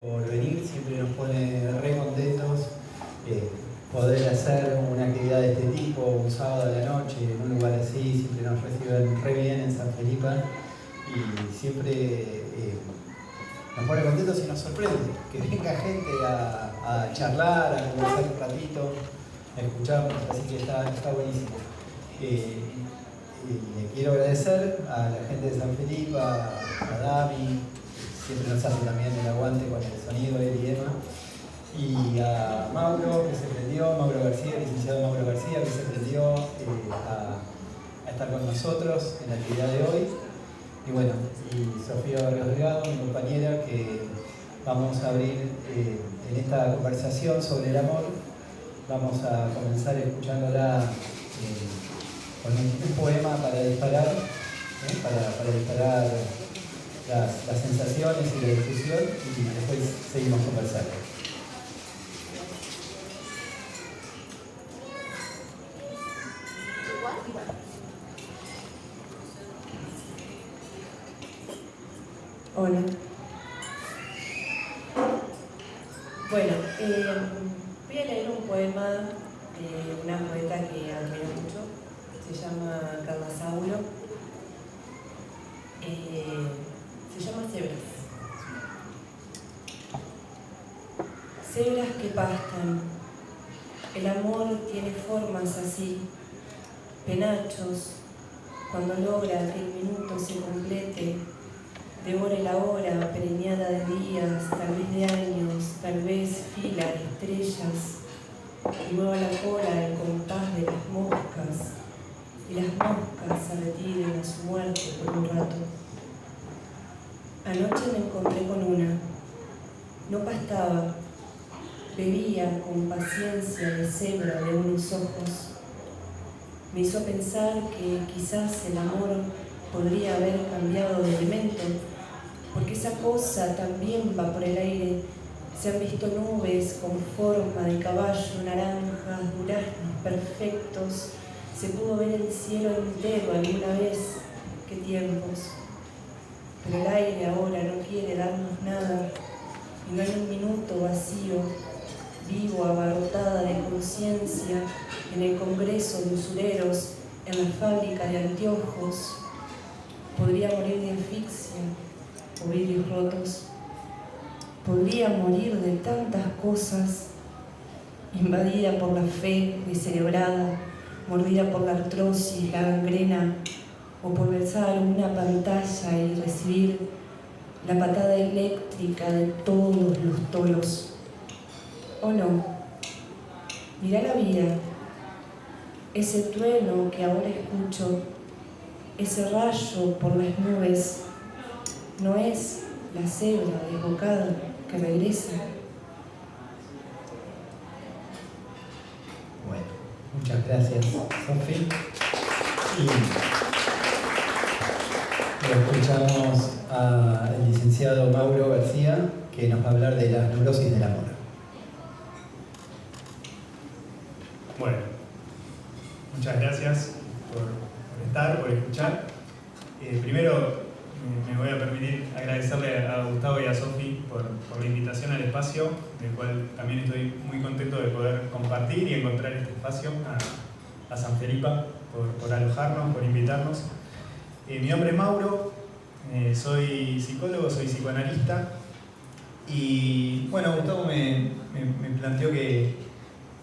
Por venir, siempre nos pone re contentos poder hacer una actividad de este tipo un sábado a la noche en un lugar así. Siempre nos reciben re bien en San Felipe y siempre nos pone contentos y nos sorprende que venga gente a charlar, a conversar un ratito, a escucharnos, así que está buenísimo. Y le quiero agradecer a la gente de San Felipe, a Dami, siempre nos hace también el aguante con el sonido, él y Emma, y a Mauro, que se prendió, Mauro García, licenciado Mauro García, que se prendió a estar con nosotros en la actividad de hoy. Y bueno, y Sofía Barrios Delgado, mi compañera, que vamos a abrir en esta conversación sobre el amor. Vamos a comenzar escuchándola con un poema para disparar, para disparar las sensaciones y la discusión, y después seguimos conversando. Hola. Bueno, voy a leer un poema de una poeta que admiro mucho, se llama Carla Saulo. Se llama Cebras. Cebras que pastan, el amor tiene formas así, penachos, cuando logra que el minuto se complete, devore la hora preñada de días, tal vez de años, tal vez fila de estrellas, y mueva la cola al compás de las moscas, y las moscas se retiren a su muerte por un rato. Anoche me encontré con una, no pastaba, bebía con paciencia de cebra de unos ojos. Me hizo pensar que quizás el amor podría haber cambiado de elemento, porque esa cosa también va por el aire. Se han visto nubes con forma de caballo, naranjas, duraznos perfectos. Se pudo ver el cielo entero alguna vez. ¡Qué tiempos! Pero el aire ahora no quiere darnos nada, y no hay un minuto vacío, vivo, abarrotada de conciencia, en el congreso de usureros, en la fábrica de anteojos. Podría morir de asfixia o vidrios rotos. Podría morir de tantas cosas, invadida por la fe descerebrada, mordida por la artrosis, la gangrena, o por besar una pantalla y recibir la patada eléctrica de todos los tolos. ¿O no? Mirá la vida, ese trueno que ahora escucho, ese rayo por las nubes, no es la cebra desbocada que regresa. Bueno, muchas gracias, Sofi. Y lo escuchamos al licenciado Mauro García, que nos va a hablar de las neurosis del amor. Bueno, muchas gracias por estar, por escuchar. Primero me voy a permitir agradecerle a Gustavo y a Sofi por la invitación al espacio, del cual también estoy muy contento de poder compartir y encontrar este espacio a San Felipe, por alojarnos, por invitarnos. Mi nombre es Mauro, soy psicólogo, soy psicoanalista, y bueno, Gustavo me planteó que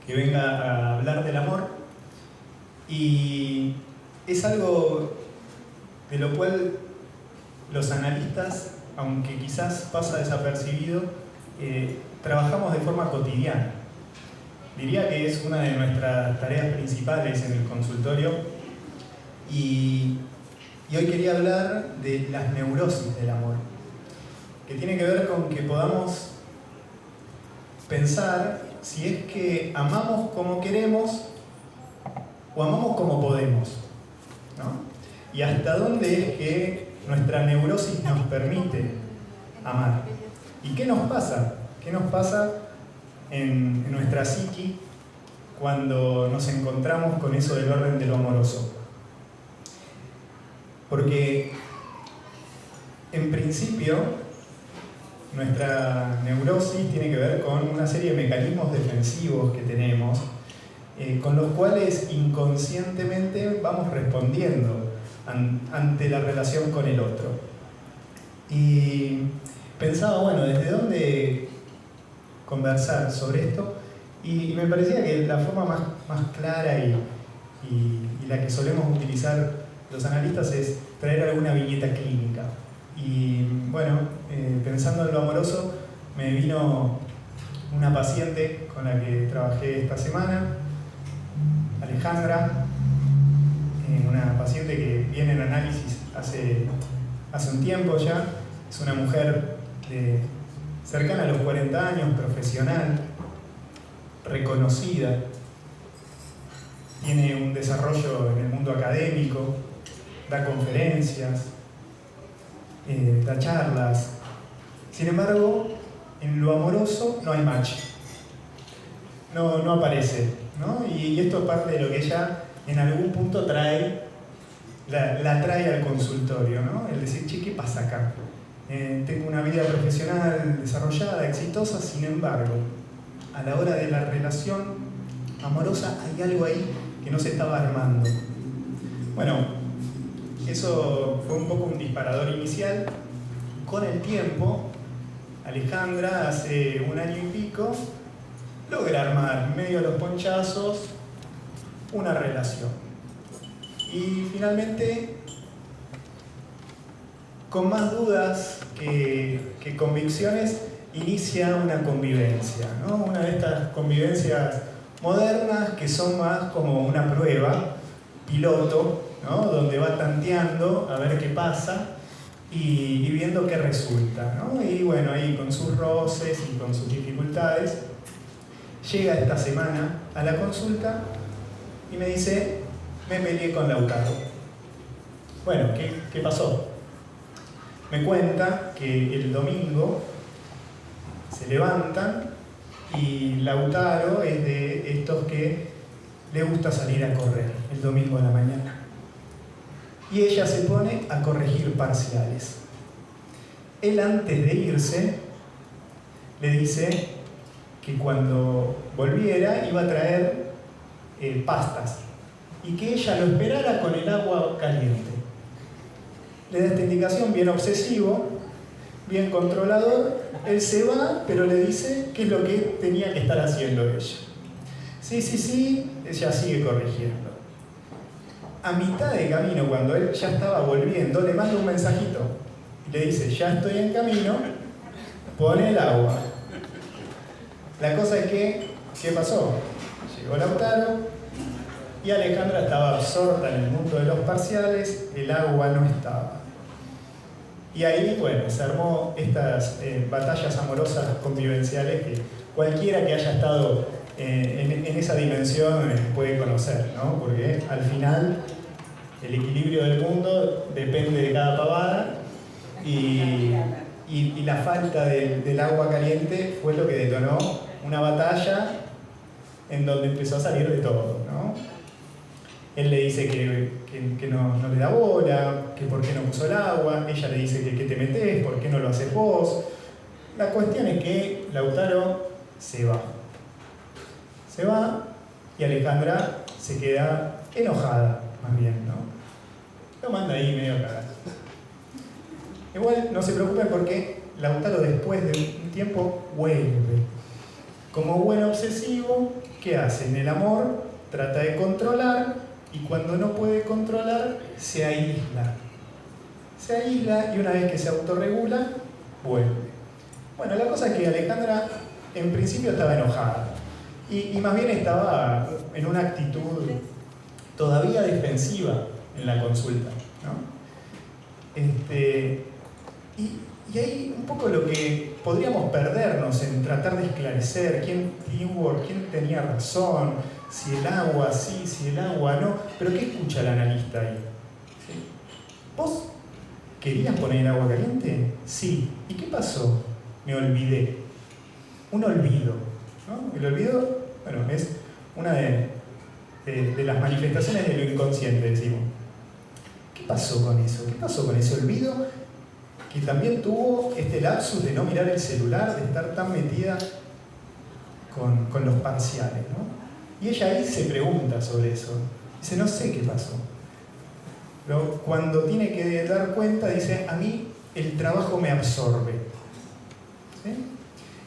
venga a hablar del amor, y es algo de lo cual los analistas, aunque quizás pasa desapercibido, trabajamos de forma cotidiana. Diría que es una de nuestras tareas principales en el consultorio, y hoy quería hablar de las neurosis del amor, que tiene que ver con que podamos pensar si es que amamos como queremos o amamos como podemos, ¿no? Y hasta dónde es que nuestra neurosis nos permite amar. ¿Y qué nos pasa? ¿Qué nos pasa en nuestra psiqui cuando nos encontramos con eso del orden de lo amoroso? Porque en principio nuestra neurosis tiene que ver con una serie de mecanismos defensivos que tenemos, con los cuales inconscientemente vamos respondiendo ante la relación con el otro. Y pensaba, bueno, ¿desde dónde conversar sobre esto? Y me parecía que la forma más clara y la que solemos utilizar los analistas es traer alguna viñeta clínica. Y bueno, pensando en lo amoroso, me vino una paciente con la que trabajé esta semana, Alejandra, una paciente que viene en análisis hace un tiempo ya. Es una mujer cercana a los 40 años, profesional, reconocida, tiene un desarrollo en el mundo académico, da conferencias, da charlas. Sin embargo, en lo amoroso no hay match, no aparece, ¿no? Y esto es parte de lo que ella en algún punto la trae al consultorio, ¿no? El decir, che, ¿qué pasa acá? Tengo una vida profesional desarrollada, exitosa, sin embargo, a la hora de la relación amorosa hay algo ahí que no se estaba armando. Bueno, eso fue un poco un disparador inicial. Con el tiempo, Alejandra, hace 1 año y pico, logra armar, en medio de los ponchazos, una relación. Y finalmente, con más dudas que convicciones, inicia una convivencia, ¿no? Una de estas convivencias modernas que son más como una prueba, piloto, ¿no? Donde va tanteando a ver qué pasa y viendo qué resulta, ¿no? Y bueno, ahí con sus roces y con sus dificultades, llega esta semana a la consulta y me dice, me peleé con Lautaro. Bueno, ¿qué pasó? Me cuenta que el domingo se levantan y Lautaro es de estos que le gusta salir a correr el domingo a la mañana. Y ella se pone a corregir parciales. Él, antes de irse, le dice que cuando volviera iba a traer pastas y que ella lo esperara con el agua caliente. Le da esta indicación, bien obsesivo, bien controlador. Él se va, pero le dice qué es lo que tenía que estar haciendo ella. Sí, ella sigue corrigiendo. A mitad de camino, cuando él ya estaba volviendo, le manda un mensajito y le dice, ya estoy en camino, pone el agua. La cosa es que, ¿qué pasó? Llegó Lautaro y Alejandra estaba absorta en el mundo de los parciales, el agua no estaba. Y ahí, bueno, se armó estas batallas amorosas convivenciales que cualquiera que haya estado en esa dimensión puede conocer, ¿no? Porque al final el equilibrio del mundo depende de cada pavada y la falta del agua caliente fue lo que detonó una batalla en donde empezó a salir de todo, ¿no? Él le dice que no le da bola, que por qué no puso el agua, ella le dice que te metés, por qué no lo haces vos. La cuestión es que Lautaro se va. Se va y Alejandra se queda enojada, más bien, ¿no? Lo manda ahí medio cagado. Igual no se preocupen porque Lautaro después de un tiempo vuelve. Como buen obsesivo, ¿qué hace? En el amor trata de controlar y cuando no puede controlar se aísla. Se aísla y una vez que se autorregula, vuelve. Bueno, la cosa es que Alejandra en principio estaba enojada y más bien estaba en una actitud todavía defensiva en la consulta, ¿no? Y ahí un poco lo que podríamos perdernos en tratar de esclarecer quién tenía razón, si el agua sí, si el agua no, pero ¿qué escucha el analista ahí? ¿Sí? ¿Vos querías poner el agua caliente? Sí. ¿Y qué pasó? Me olvidé. Un olvido, ¿no? El olvido, bueno, es una de las manifestaciones de lo inconsciente, decimos. ¿Qué pasó con eso? ¿Qué pasó con ese olvido que también tuvo este lapsus de no mirar el celular, de estar tan metida con los parciales, ¿no? Y ella ahí se pregunta sobre eso. Dice, no sé qué pasó. Pero cuando tiene que dar cuenta, dice, a mí el trabajo me absorbe. ¿Sí?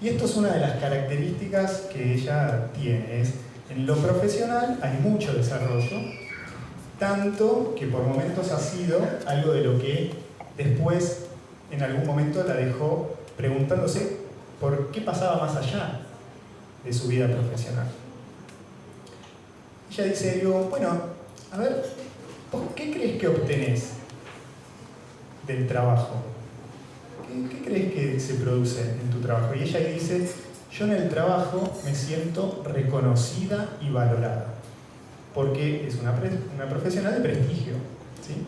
Y esto es una de las características que ella tiene. En lo profesional hay mucho desarrollo, tanto que por momentos ha sido algo de lo que después, en algún momento, la dejó preguntándose por qué pasaba más allá de su vida profesional. Ella dice, digo, bueno, a ver, ¿vos qué crees que obtenés del trabajo? ¿Qué crees que se produce en tu trabajo? Y ella dice, yo en el trabajo me siento reconocida y valorada, porque es una profesional de prestigio, ¿sí?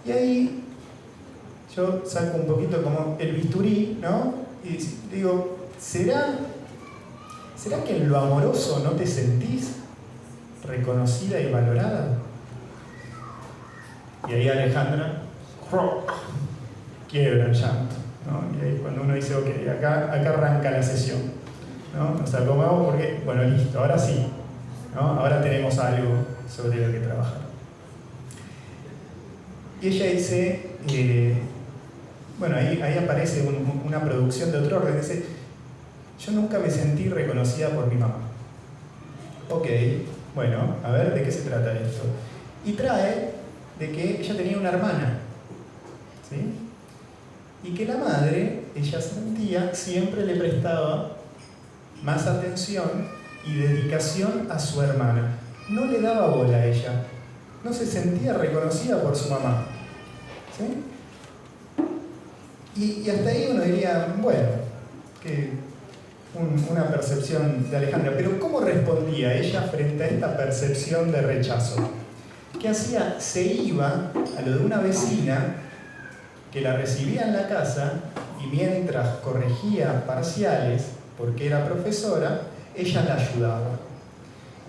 Y ahí yo saco un poquito como el bisturí, ¿no? Y digo, ¿será que en lo amoroso no te sentís reconocida y valorada? Y ahí Alejandra quiebra el llanto, ¿no? Y ahí cuando uno dice, ok, acá arranca la sesión, ¿no? Nos acomodamos porque, bueno, listo, ahora sí, ¿no? Ahora tenemos algo sobre lo que trabajar. Y ella dice, bueno, ahí aparece una producción de otro orden, dice, yo nunca me sentí reconocida por mi mamá. Ok, bueno, a ver de qué se trata esto. Y trae de que ella tenía una hermana, ¿sí? Y que la madre, ella sentía, siempre le prestaba más atención y dedicación a su hermana. No le daba bola a ella, no se sentía reconocida por su mamá, ¿sí? Y hasta ahí uno diría, bueno, que una percepción de Alejandra. Pero ¿cómo respondía ella frente a esta percepción de rechazo? ¿Qué hacía? Se iba a lo de una vecina que la recibía en la casa y mientras corregía parciales, porque era profesora, ella la ayudaba.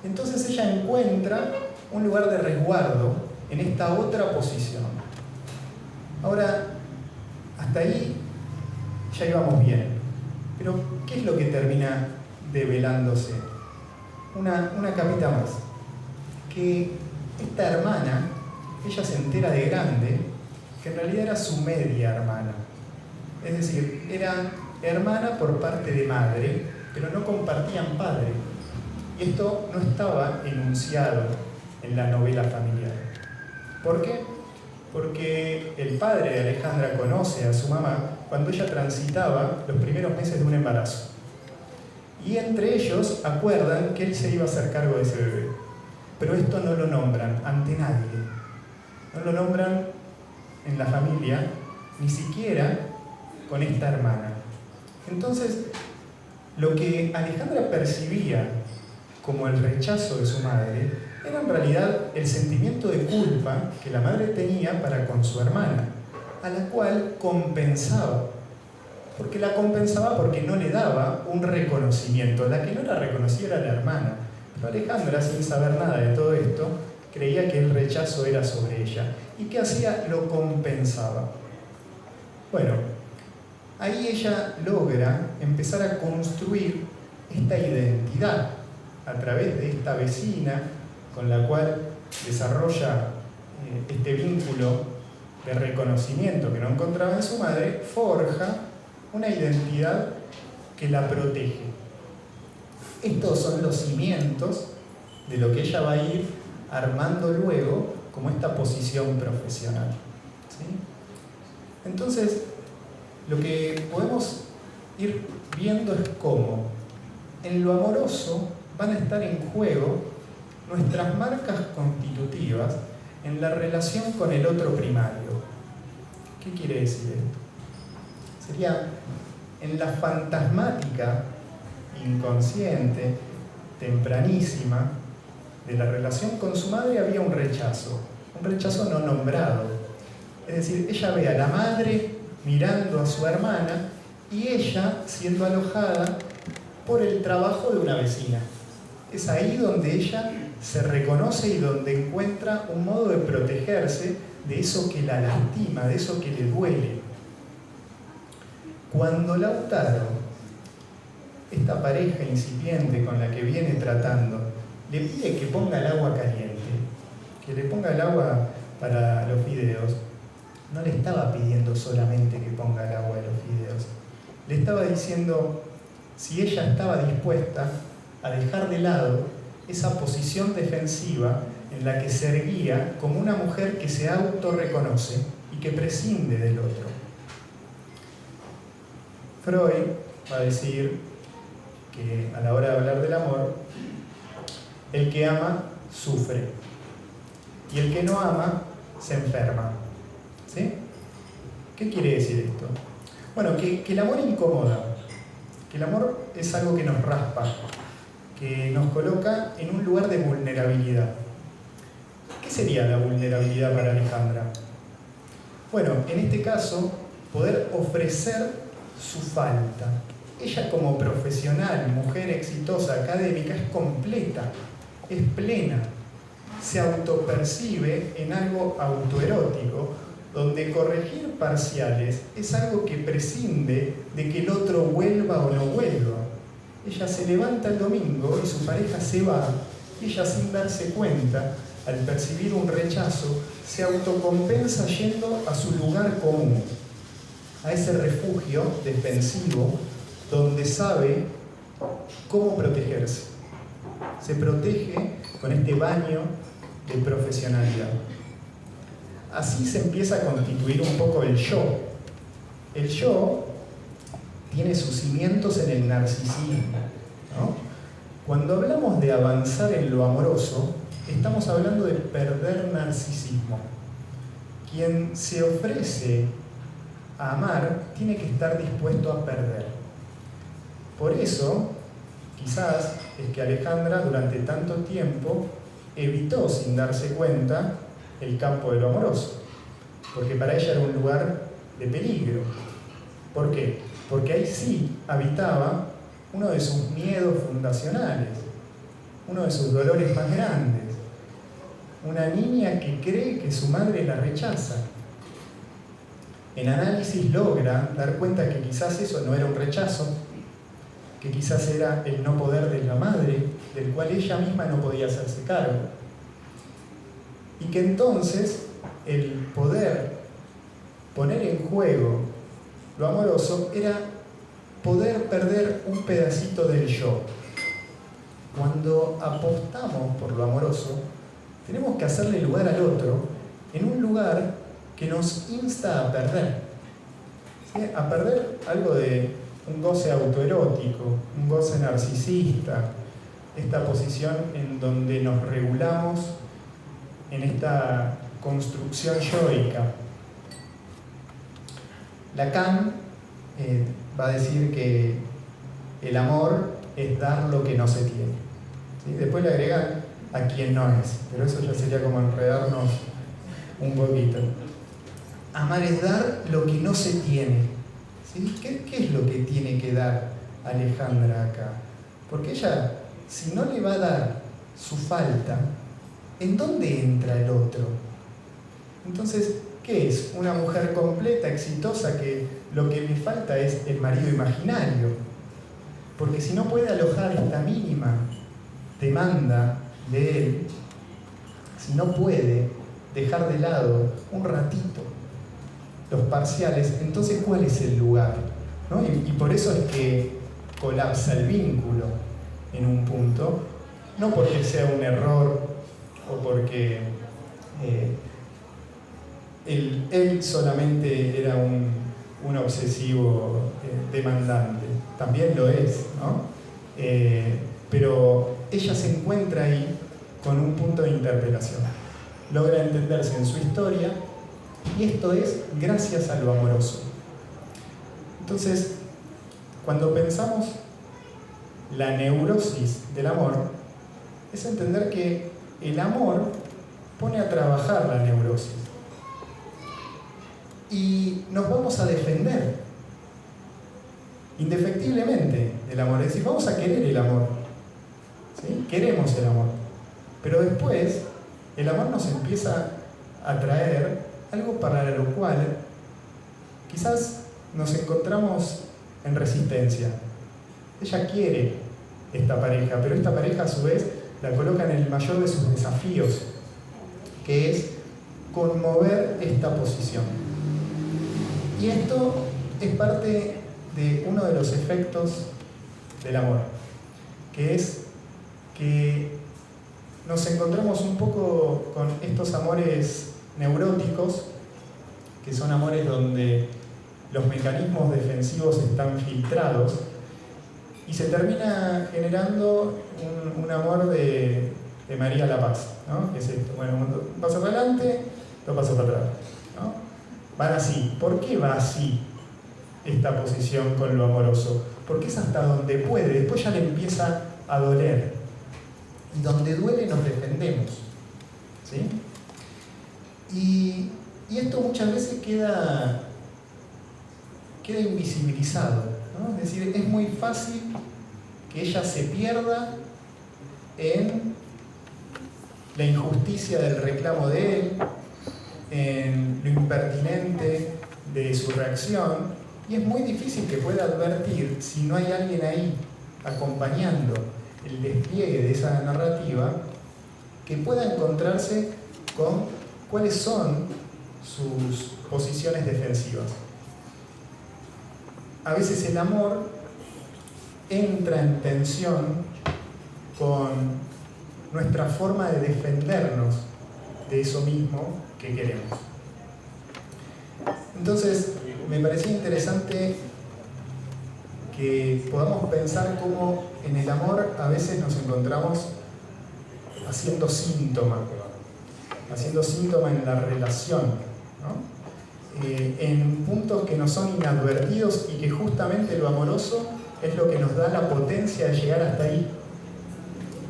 Entonces ella encuentra un lugar de resguardo en esta otra posición. Ahora, hasta ahí ya íbamos bien. Pero, ¿qué es lo que termina develándose? Una capita más. Que esta hermana, ella se entera de grande, que en realidad era su media hermana. Es decir, era hermana por parte de madre, pero no compartían padre. Y esto no estaba enunciado en la novela familiar. ¿Por qué? Porque el padre de Alejandra conoce a su mamá cuando ella transitaba los primeros meses de un embarazo. Y entre ellos acuerdan que él se iba a hacer cargo de ese bebé. Pero esto no lo nombran ante nadie. No lo nombran en la familia, ni siquiera con esta hermana. Entonces, lo que Alejandra percibía como el rechazo de su madre era en realidad el sentimiento de culpa que la madre tenía para con su hermana, a la cual compensaba. Porque la compensaba porque no le daba un reconocimiento. La que no la reconocía era la hermana. Pero Alejandra, sin saber nada de todo esto, creía que el rechazo era sobre ella. ¿Y qué hacía? Lo compensaba. Bueno, ahí ella logra empezar a construir esta identidad a través de esta vecina con la cual desarrolla este vínculo de reconocimiento que no encontraba en su madre, forja una identidad que la protege. Estos son los cimientos de lo que ella va a ir armando luego como esta posición profesional, ¿sí? Entonces, lo que podemos ir viendo es cómo en lo amoroso van a estar en juego nuestras marcas constitutivas en la relación con el otro primario. ¿Qué quiere decir esto? Sería en la fantasmática, inconsciente, tempranísima, de la relación con su madre había un rechazo no nombrado. Es decir, ella ve a la madre mirando a su hermana y ella siendo alojada por el trabajo de una vecina. Es ahí donde ella se reconoce y donde encuentra un modo de protegerse de eso que la lastima, de eso que le duele. Cuando Lautaro, esta pareja incipiente con la que viene tratando, le pide que ponga el agua caliente, que le ponga el agua para los fideos, no le estaba pidiendo solamente que ponga el agua de los fideos, le estaba diciendo si ella estaba dispuesta a dejar de lado esa posición defensiva en la que se erguía como una mujer que se autorreconoce y que prescinde del otro. Freud va a decir que a la hora de hablar del amor, el que ama sufre y el que no ama se enferma. ¿Sí? ¿Qué quiere decir esto? Bueno, que el amor incomoda, que el amor es algo que nos raspa, que nos coloca en un lugar de vulnerabilidad. ¿Qué sería la vulnerabilidad para Alejandra? Bueno, en este caso, poder ofrecer su falta. Ella como profesional, mujer exitosa, académica, es completa, es plena, se autopercibe en algo autoerótico, donde corregir parciales es algo que prescinde de que el otro vuelva o no vuelva. Ella se levanta el domingo y su pareja se va, y ella sin darse cuenta, al percibir un rechazo, se autocompensa yendo a su lugar común, a ese refugio defensivo donde sabe cómo protegerse. Se protege con este baño de profesionalidad. Así se empieza a constituir un poco el yo. El yo tiene sus cimientos en el narcisismo, ¿no? Cuando hablamos de avanzar en lo amoroso, estamos hablando de perder narcisismo. Quien se ofrece a amar tiene que estar dispuesto a perder. Por eso, quizás es que Alejandra durante tanto tiempo evitó, sin darse cuenta, el campo de lo amoroso, porque para ella era un lugar de peligro. ¿Por qué? Porque ahí sí habitaba uno de sus miedos fundacionales, uno de sus dolores más grandes, una niña que cree que su madre la rechaza. En análisis logra dar cuenta que quizás eso no era un rechazo, que quizás era el no poder de la madre, del cual ella misma no podía hacerse cargo. Y que entonces el poder poner en juego lo amoroso era poder perder un pedacito del yo. Cuando apostamos por lo amoroso, tenemos que hacerle lugar al otro en un lugar que nos insta a perder. ¿Sí? A perder algo de un goce autoerótico, un goce narcisista, esta posición en donde nos regulamos en esta construcción yoica. Lacan va a decir que el amor es dar lo que no se tiene. ¿Sí? Después le agregan a quien no es, pero eso ya sería como enredarnos un poquito. Amar es dar lo que no se tiene. ¿Sí? ¿Qué es lo que tiene que dar Alejandra acá? Porque ella, si no le va a dar su falta, ¿en dónde entra el otro? Entonces, ¿qué es? Una mujer completa, exitosa, que lo que le falta es el marido imaginario. Porque si no puede alojar esta mínima demanda de él, si no puede dejar de lado un ratito los parciales, entonces ¿cuál es el lugar? ¿No? Y por eso es que colapsa el vínculo en un punto, no porque sea un error o porque él solamente era un obsesivo demandante, también lo es, ¿no? Pero ella se encuentra ahí con un punto de interpelación, logra entenderse en su historia, y esto es gracias a lo amoroso. Entonces, cuando pensamos la neurosis del amor, es entender que el amor pone a trabajar la neurosis. Y nos vamos a defender indefectiblemente del amor. Es decir, vamos a querer el amor. ¿Sí? Queremos el amor. Pero después, el amor nos empieza a traer algo para lo cual quizás nos encontramos en resistencia. Ella quiere esta pareja, pero esta pareja a su vez la coloca en el mayor de sus desafíos, que es conmover esta posición. Y esto es parte de uno de los efectos del amor, que es que nos encontramos un poco con estos amores neuróticos, que son amores donde los mecanismos defensivos están filtrados y se termina generando un amor de María La Paz, ¿no? Que es esto, bueno, un paso para adelante, dos pasos para atrás, ¿no? Van así. ¿Por qué va así esta posición con lo amoroso? Porque es hasta donde puede, después ya le empieza a doler. Y donde duele nos defendemos, ¿sí? Y esto muchas veces queda invisibilizado, ¿no? Es decir, es muy fácil que ella se pierda en la injusticia del reclamo de él, en lo impertinente de su reacción, y es muy difícil que pueda advertir, si no hay alguien ahí acompañando el despliegue de esa narrativa, que pueda encontrarse con cuáles son sus posiciones defensivas. A veces el amor entra en tensión con nuestra forma de defendernos de eso mismo que queremos. Entonces, me parecía interesante que podamos pensar cómo en el amor a veces nos encontramos haciendo síntoma en la relación, ¿no? En puntos que nos son inadvertidos y que justamente lo amoroso es lo que nos da la potencia de llegar hasta ahí,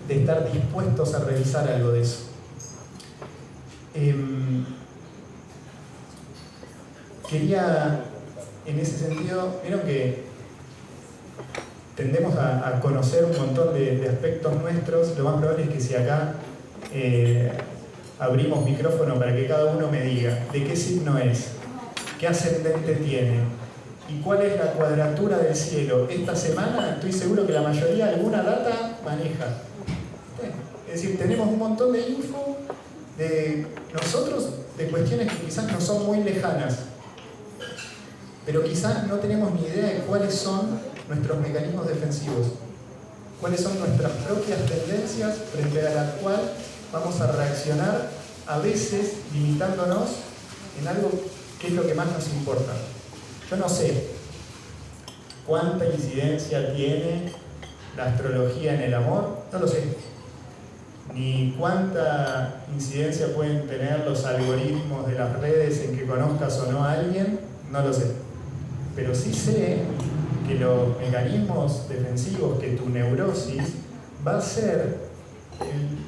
de estar dispuestos a revisar algo de eso. Quería, en ese sentido, vieron que tendemos a conocer un montón de aspectos nuestros. Lo más probable es que si acá abrimos micrófono para que cada uno me diga de qué signo es, qué ascendente tiene y cuál es la cuadratura del cielo esta semana, estoy seguro que la mayoría alguna data maneja. Es decir, tenemos un montón de info de nosotros, de cuestiones que quizás no son muy lejanas, pero quizás no tenemos ni idea de cuáles son nuestros mecanismos defensivos, cuáles son nuestras propias tendencias frente a las cuales vamos a reaccionar, a veces limitándonos en algo que es lo que más nos importa. Yo no sé cuánta incidencia tiene la astrología en el amor, no lo sé. Ni cuánta incidencia pueden tener los algoritmos de las redes en que conozcas o no a alguien, no lo sé. Pero sí sé que los mecanismos defensivos, que tu neurosis va a ser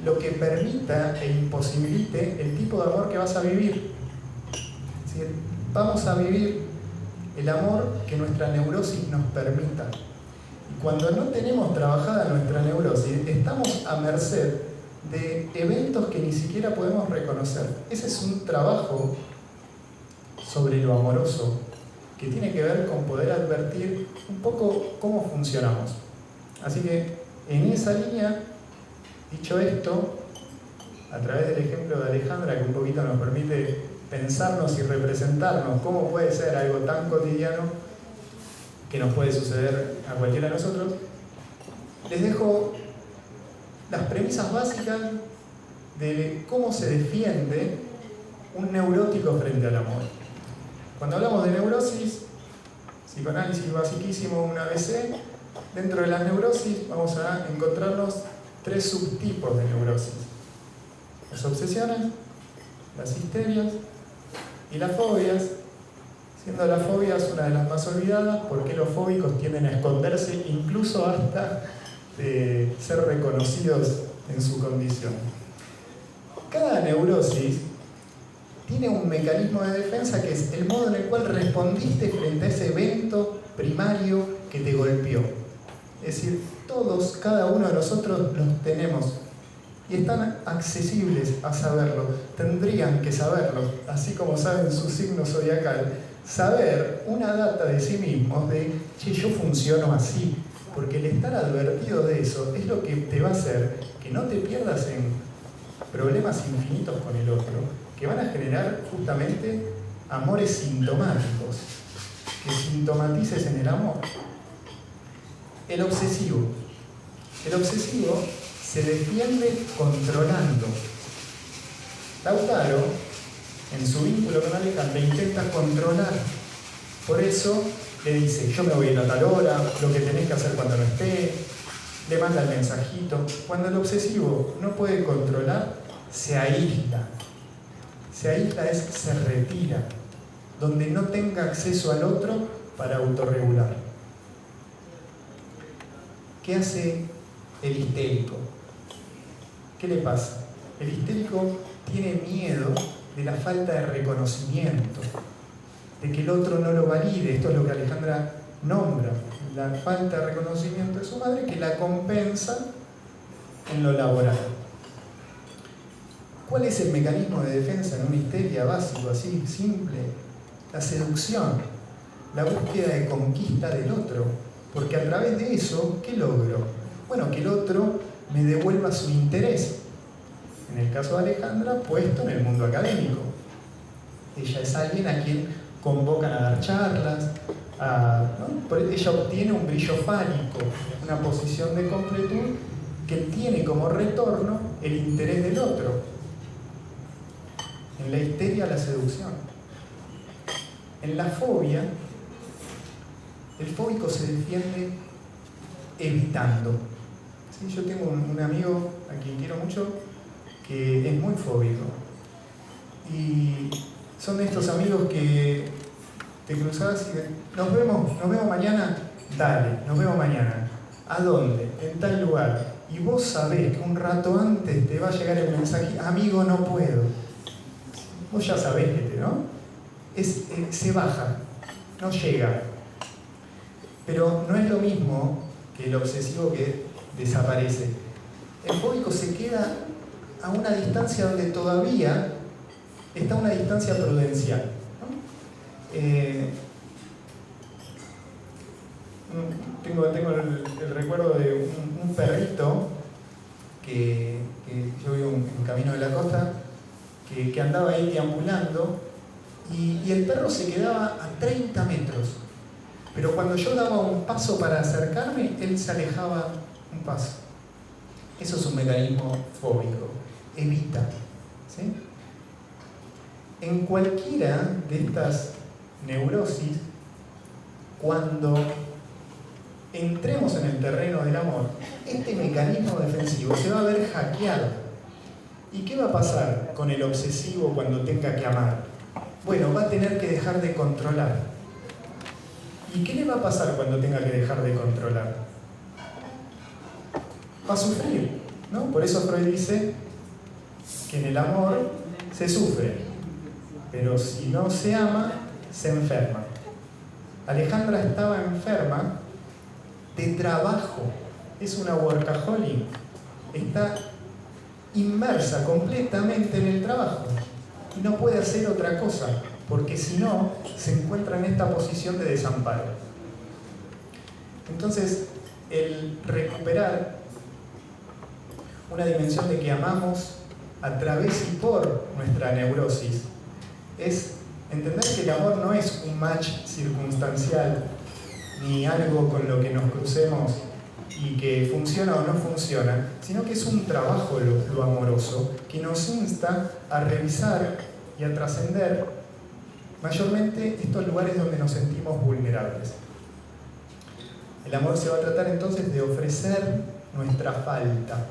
lo que permita e imposibilite el tipo de amor que vas a vivir. Es decir, vamos a vivir el amor que nuestra neurosis nos permita. Y cuando no tenemos trabajada nuestra neurosis, estamos a merced de eventos que ni siquiera podemos reconocer. Ese es un trabajo sobre lo amoroso que tiene que ver con poder advertir un poco cómo funcionamos. Así que en esa línea, dicho esto, a través del ejemplo de Alejandra, que un poquito nos permite pensarnos y representarnos cómo puede ser algo tan cotidiano que nos puede suceder a cualquiera de nosotros, les dejo las premisas básicas de cómo se defiende un neurótico frente al amor. Cuando hablamos de neurosis, psicoanálisis basiquísimo, un ABC, dentro de las neurosis vamos a encontrarnos 3 subtipos de neurosis: las obsesiones, las histerias y las fobias, siendo las fobias una de las más olvidadas porque los fóbicos tienden a esconderse incluso hasta de ser reconocidos en su condición. Cada neurosis tiene un mecanismo de defensa que es el modo en el cual respondiste frente a ese evento primario que te golpeó. Es decir, todos, cada uno de nosotros los tenemos y están accesibles a saberlo. Tendrían que saberlo, así como saben su signo zodiacal, saber una data de sí mismos de, che, yo funciono así, porque el estar advertido de eso es lo que te va a hacer que no te pierdas en problemas infinitos con el otro, que van a generar justamente amores sintomáticos, que sintomatices en el amor. El obsesivo se defiende controlando. Lautaro, en su vínculo con Alejandra, intenta controlar. Por eso le dice, yo me voy a ir a tal hora, lo que tenés que hacer cuando no esté, le manda el mensajito. Cuando el obsesivo no puede controlar, se aísla. Se aísla es se retira, donde no tenga acceso al otro para autorregular. ¿Qué hace el histérico? ¿Qué le pasa? El histérico tiene miedo de la falta de reconocimiento, de que el otro no lo valide. Esto es lo que Alejandra nombra, la falta de reconocimiento de su madre, que la compensa en lo laboral. ¿Cuál es el mecanismo de defensa en una histeria básico, así, simple? La seducción, la búsqueda de conquista del otro, porque a través de eso, ¿qué logro? Bueno, que el otro me devuelva su interés. En el caso de Alejandra, puesto en el mundo académico. Ella es alguien a quien convocan a dar charlas, ¿no? Ella obtiene un brillo fálico, una posición de completud que tiene como retorno el interés del otro. En la histeria, la seducción. En la fobia, el fóbico se defiende evitando. ¿Sí? Yo tengo un amigo a quien quiero mucho que es muy fóbico. Y son de estos amigos que te cruzas y nos vemos mañana, dale, nos vemos mañana. ¿A dónde? En tal lugar. Y vos sabés que un rato antes te va a llegar el mensaje, amigo, no puedo. Vos ya sabés que ¿no? Se baja, no llega. Pero no es lo mismo que el obsesivo que desaparece. El fóbico se queda a una distancia donde todavía está una distancia prudencial, ¿no? Tengo el recuerdo de un perrito que yo vivo en Camino de la Costa, que andaba ahí deambulando y el perro se quedaba a 30 metros. Pero cuando yo daba un paso para acercarme, él se alejaba un paso. Eso es un mecanismo fóbico. Evita. ¿Sí? En cualquiera de estas neurosis, cuando entremos en el terreno del amor, este mecanismo defensivo se va a ver hackeado. ¿Y qué va a pasar con el obsesivo cuando tenga que amar? Bueno, va a tener que dejar de controlar. ¿Y qué le va a pasar cuando tenga que dejar de controlar? Va a sufrir, ¿no? Por eso Freud dice que en el amor se sufre, pero si no se ama, se enferma. Alejandra estaba enferma de trabajo, es una workaholic, está inmersa completamente en el trabajo y no puede hacer otra cosa, porque si no, se encuentra en esta posición de desamparo. Entonces, el recuperar una dimensión de que amamos a través y por nuestra neurosis es entender que el amor no es un match circunstancial ni algo con lo que nos crucemos y que funciona o no funciona, sino que es un trabajo lo amoroso que nos insta a revisar y a trascender mayormente estos lugares donde nos sentimos vulnerables. El amor se va a tratar entonces de ofrecer nuestra falta.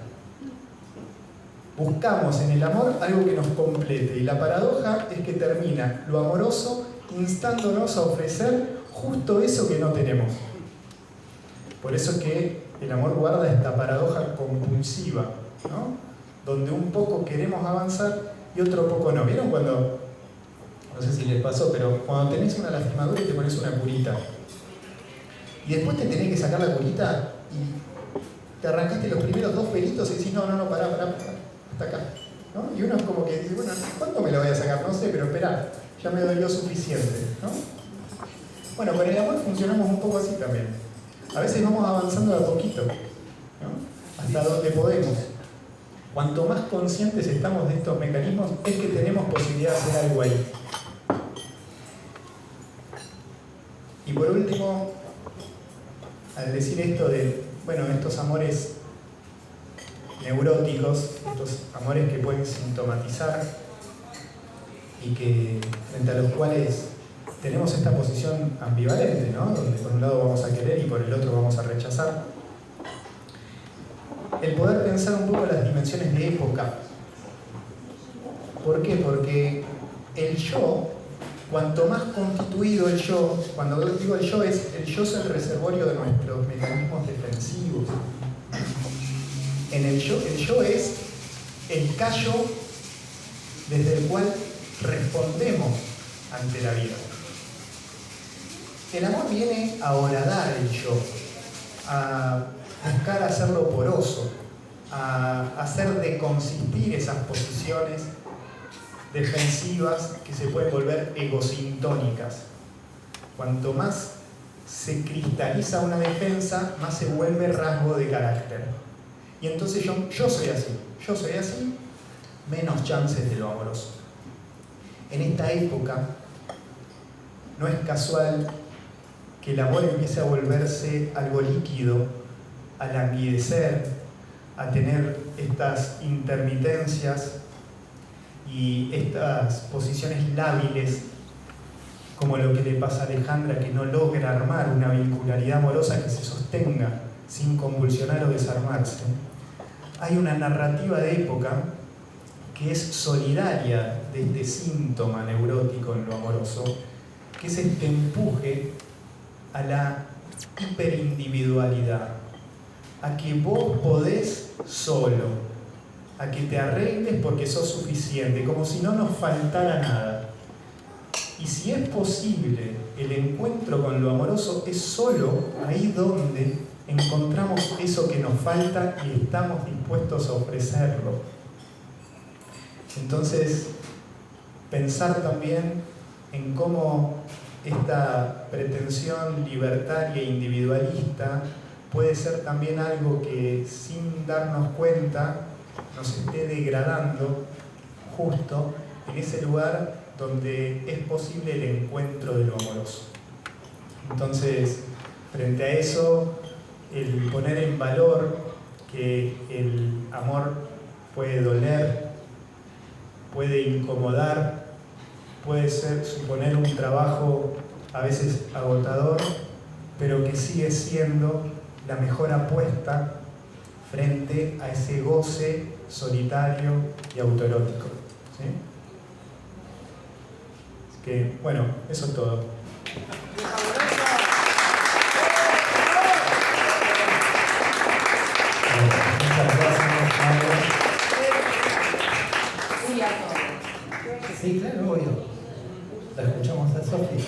Buscamos en el amor algo que nos complete y la paradoja es que termina lo amoroso instándonos a ofrecer justo eso que no tenemos. Por eso es que el amor guarda esta paradoja compulsiva, ¿no? Donde un poco queremos avanzar y otro poco no. ¿Vieron cuando, no sé si les pasó, pero cuando tenés una lastimadura y te pones una curita y después te tenés que sacar la curita te arrancaste los primeros 2 pelitos y decís, no, pará, hasta acá. ¿No? Y uno es como que dice, bueno, ¿cuándo me lo voy a sacar? No sé, pero esperá, ya me dolió suficiente, ¿no? Bueno, con el amor funcionamos un poco así también. A veces vamos avanzando de a poquito, ¿no? Hasta donde podemos. Cuanto más conscientes estamos de estos mecanismos, es que tenemos posibilidad de hacer algo ahí. Y por último, al decir esto de, bueno, estos amores neuróticos, estos amores que pueden sintomatizar y que frente a los cuales tenemos esta posición ambivalente, ¿no? Donde por un lado vamos a querer y por el otro vamos a rechazar. El poder pensar un poco las dimensiones de época. ¿Por qué? Porque el yo, cuanto más constituido el yo, cuando digo el yo es el reservorio de nuestros mecanismos defensivos. El yo es el callo desde el cual respondemos ante la vida. El amor viene a horadar el yo, a buscar hacerlo poroso, a hacer deconsistir esas posiciones defensivas que se pueden volver egosintónicas. Cuanto más se cristaliza una defensa, más se vuelve rasgo de carácter. Y entonces yo soy así, menos chances de lo amoroso. En esta época, no es casual que el amor empiece a volverse algo líquido, a languidecer, a tener estas intermitencias y estas posiciones lábiles, como lo que le pasa a Alejandra, que no logra armar una vincularidad amorosa que se sostenga sin convulsionar o desarmarse. Hay una narrativa de época que es solidaria de este síntoma neurótico en lo amoroso, que es este empuje a la hiperindividualidad, a que vos podés solo, a que te arregles porque sos suficiente, como si no nos faltara nada. Y si es posible, el encuentro con lo amoroso es solo ahí donde encontramos eso que nos falta y estamos dispuestos a ofrecerlo. Entonces, pensar también en cómo esta pretensión libertaria e individualista puede ser también algo que, sin darnos cuenta, nos esté degradando justo en ese lugar donde es posible el encuentro de lo amoroso. Entonces, frente a eso, el poner en valor que el amor puede doler, puede incomodar, puede suponer un trabajo a veces agotador, pero que sigue siendo la mejor apuesta frente a ese goce solitario y autoerótico. ¿Sí? Así que, bueno, eso es todo. Muchas gracias, Mauro. Sí, claro, obvio. La escuchamos a Sofi.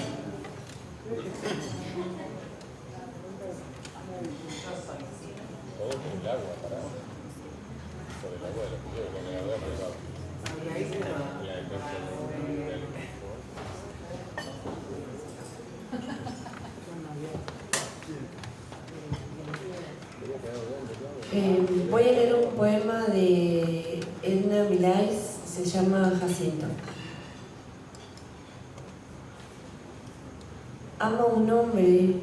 Voy a leer un poema de Edna Milais, se llama Jacinto. Ama a un hombre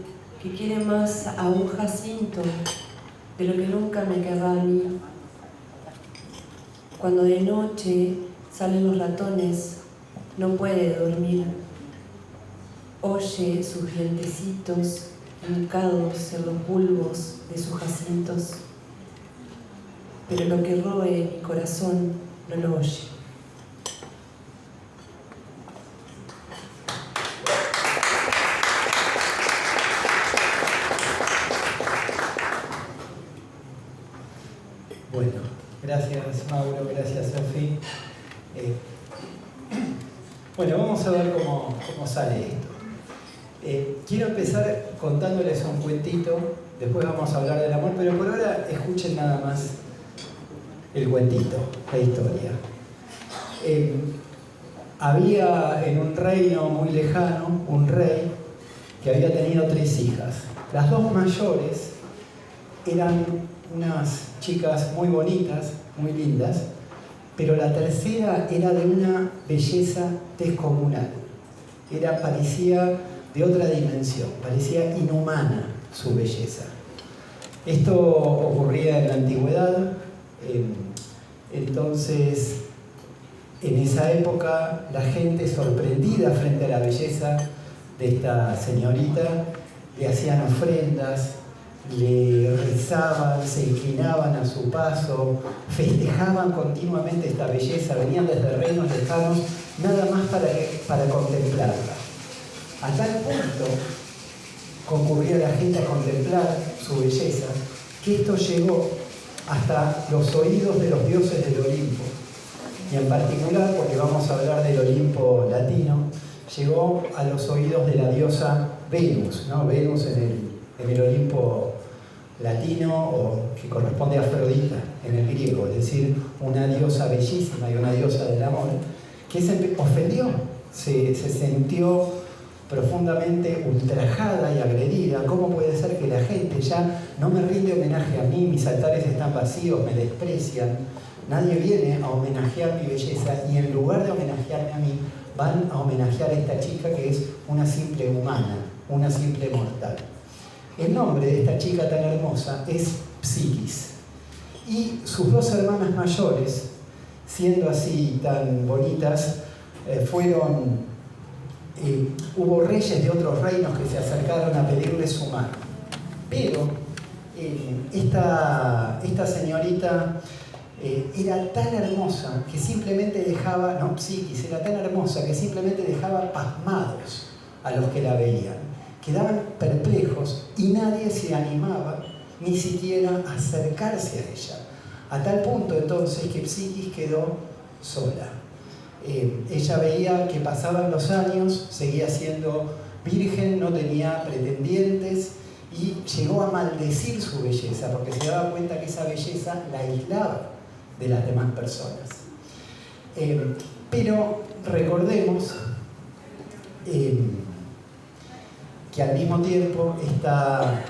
que quiere más a un jacinto de lo que nunca me querrá a mí. Cuando de noche salen los ratones, no puede dormir. Oye sus dientecitos hincados en los bulbos de sus jacintos, pero lo que roe mi corazón no lo oye. Bueno, gracias Mauro, gracias Sofi. Bueno, vamos a ver cómo sale esto. Quiero empezar contándoles un cuentito, después vamos a hablar del amor, pero por ahora escuchen nada más el cuentito, la historia. Había en un reino muy lejano un rey que había tenido 3 hijas. Las 2 mayores eran unas chicas muy bonitas, muy lindas, pero la tercera era de una belleza descomunal. Parecía de otra dimensión, parecía inhumana su belleza. Esto ocurría en la antigüedad, entonces en esa época la gente, sorprendida frente a la belleza de esta señorita, le hacían ofrendas, le rezaban, se inclinaban a su paso, festejaban continuamente esta belleza, venían desde reinos lejanos nada más para contemplarla. A tal punto concurría la gente a contemplar su belleza que esto llegó hasta los oídos de los dioses del Olimpo. Y en particular, porque vamos a hablar del Olimpo latino, llegó a los oídos de la diosa Venus, ¿no? Venus en el Olimpo latino, o que corresponde a Afrodita en el griego, es decir, una diosa bellísima y una diosa del amor, que se ofendió, se sintió profundamente ultrajada y agredida. ¿Cómo puede ser que la gente ya no me rinde homenaje a mí, mis altares están vacíos, me desprecian, nadie viene a homenajear mi belleza y en lugar de homenajearme a mí, van a homenajear a esta chica que es una simple humana, una simple mortal? El nombre de esta chica tan hermosa es Psiquis. Y sus 2 hermanas mayores, siendo así tan bonitas, hubo reyes de otros reinos que se acercaron a pedirle su mano. Pero esta señorita era tan hermosa que simplemente Psiquis era tan hermosa que simplemente dejaba pasmados a los que la veían. Quedaban perplejos y nadie se animaba ni siquiera a acercarse a ella. A tal punto entonces que Psiquis quedó sola. Ella veía que pasaban los años, seguía siendo virgen, no tenía pretendientes y llegó a maldecir su belleza porque se daba cuenta que esa belleza la aislaba de las demás personas. Pero recordemos que al mismo tiempo está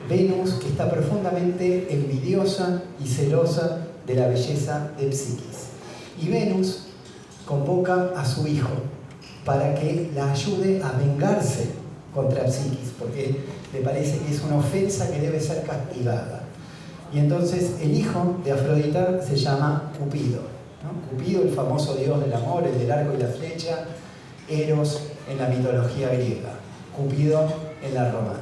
Venus, que está profundamente envidiosa y celosa de la belleza de Psiquis. Y Venus convoca a su hijo para que la ayude a vengarse contra Psiquis, porque le parece que es una ofensa que debe ser castigada. Y entonces el hijo de Afrodita se llama Cupido, ¿no? Cupido, el famoso dios del amor, el del arco y la flecha, Eros en la mitología griega, Cupido en la romana.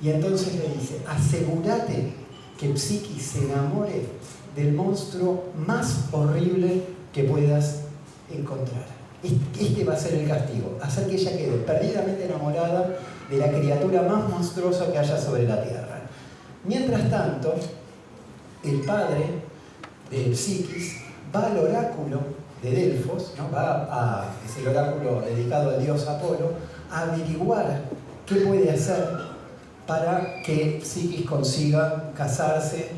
Y entonces le dice, asegúrate que Psiquis se enamore del monstruo más horrible que puedas encontrar. Este va a ser el castigo, hacer que ella quede perdidamente enamorada de la criatura más monstruosa que haya sobre la tierra. Mientras tanto, el padre de Psiquis va al oráculo de Delfos, ¿no? Es el oráculo dedicado al dios Apolo, a averiguar qué puede hacer para que Psiquis consiga casarse,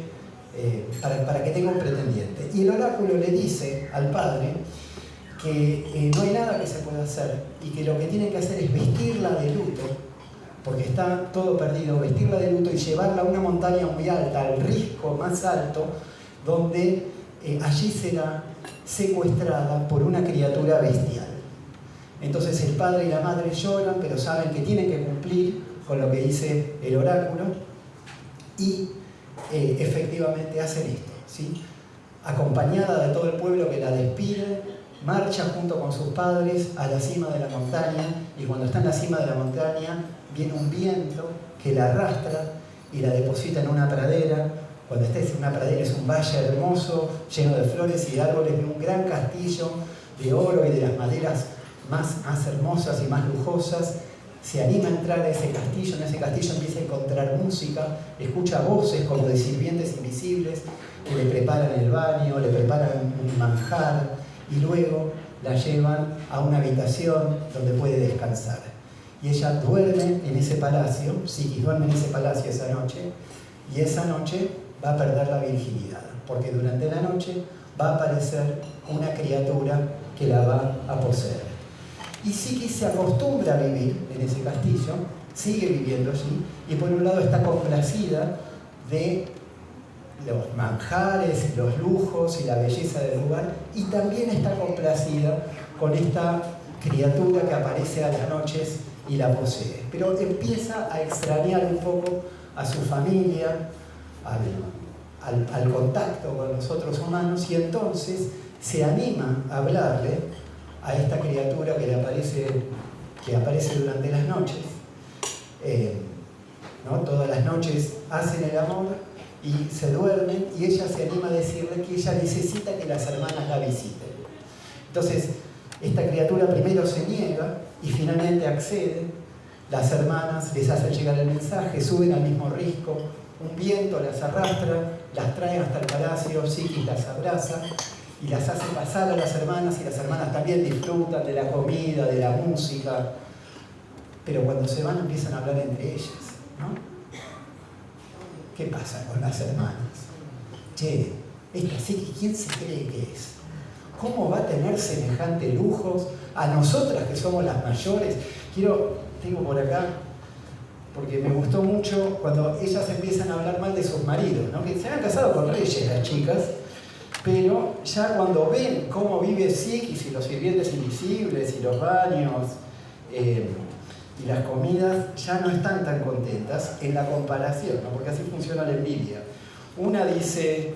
para que tenga un pretendiente. Y el oráculo le dice al padre que no hay nada que se pueda hacer y que lo que tienen que hacer es vestirla de luto, porque está todo perdido, vestirla de luto y llevarla a una montaña muy alta, al risco más alto, donde allí será secuestrada por una criatura bestial. Entonces el padre y la madre lloran, pero saben que tienen que cumplir con lo que dice el oráculo y efectivamente hacen esto, ¿sí? Acompañada de todo el pueblo que la despide, marcha junto con sus padres a la cima de la montaña y cuando está en la cima de la montaña viene un viento que la arrastra y la deposita en una pradera. Cuando está en una pradera es un valle hermoso, lleno de flores y de árboles, y un gran castillo de oro y de las maderas más hermosas y más lujosas. Se anima a entrar a ese castillo, en ese castillo empieza a encontrar música, escucha voces como de sirvientes invisibles que le preparan el baño, le preparan un manjar y luego la llevan a una habitación donde puede descansar. y ella duerme en ese palacio, Psiquis duerme en ese palacio esa noche, y esa noche va a perder la virginidad, porque durante la noche va a aparecer una criatura que la va a poseer. Y Psiquis se acostumbra a vivir en ese castillo, sigue viviendo allí, y por un lado está complacida de los manjares, los lujos y la belleza del lugar, y también está complacida con esta criatura que aparece a las noches y la posee. Pero empieza a extrañar un poco a su familia, al contacto con los otros humanos, y entonces se anima a hablarle a esta criatura que aparece durante las noches. ¿No? Todas las noches hacen el amor y se duermen, y ella se anima a decirle que ella necesita que las hermanas la visiten. Entonces, esta criatura primero se niega y finalmente accede. Las hermanas les hacen llegar el mensaje, suben al mismo risco, un viento las arrastra, las trae hasta el palacio, Psiquis las abraza y las hace pasar a las hermanas, y las hermanas también disfrutan de la comida, de la música, pero cuando se van empiezan a hablar entre ellas, ¿no? ¿Qué pasa con las hermanas? Che, esta Psiquis, ¿quién se cree que es? ¿Cómo va a tener semejante lujos? A nosotras que somos las mayores. Tengo por acá, porque me gustó mucho cuando ellas empiezan a hablar mal de sus maridos, ¿no? Que se han casado con reyes las chicas, pero ya cuando ven cómo vive Psiquis y los sirvientes invisibles y los baños y las comidas, ya no están tan contentas en la comparación, ¿no? Porque así funciona la envidia. Una dice: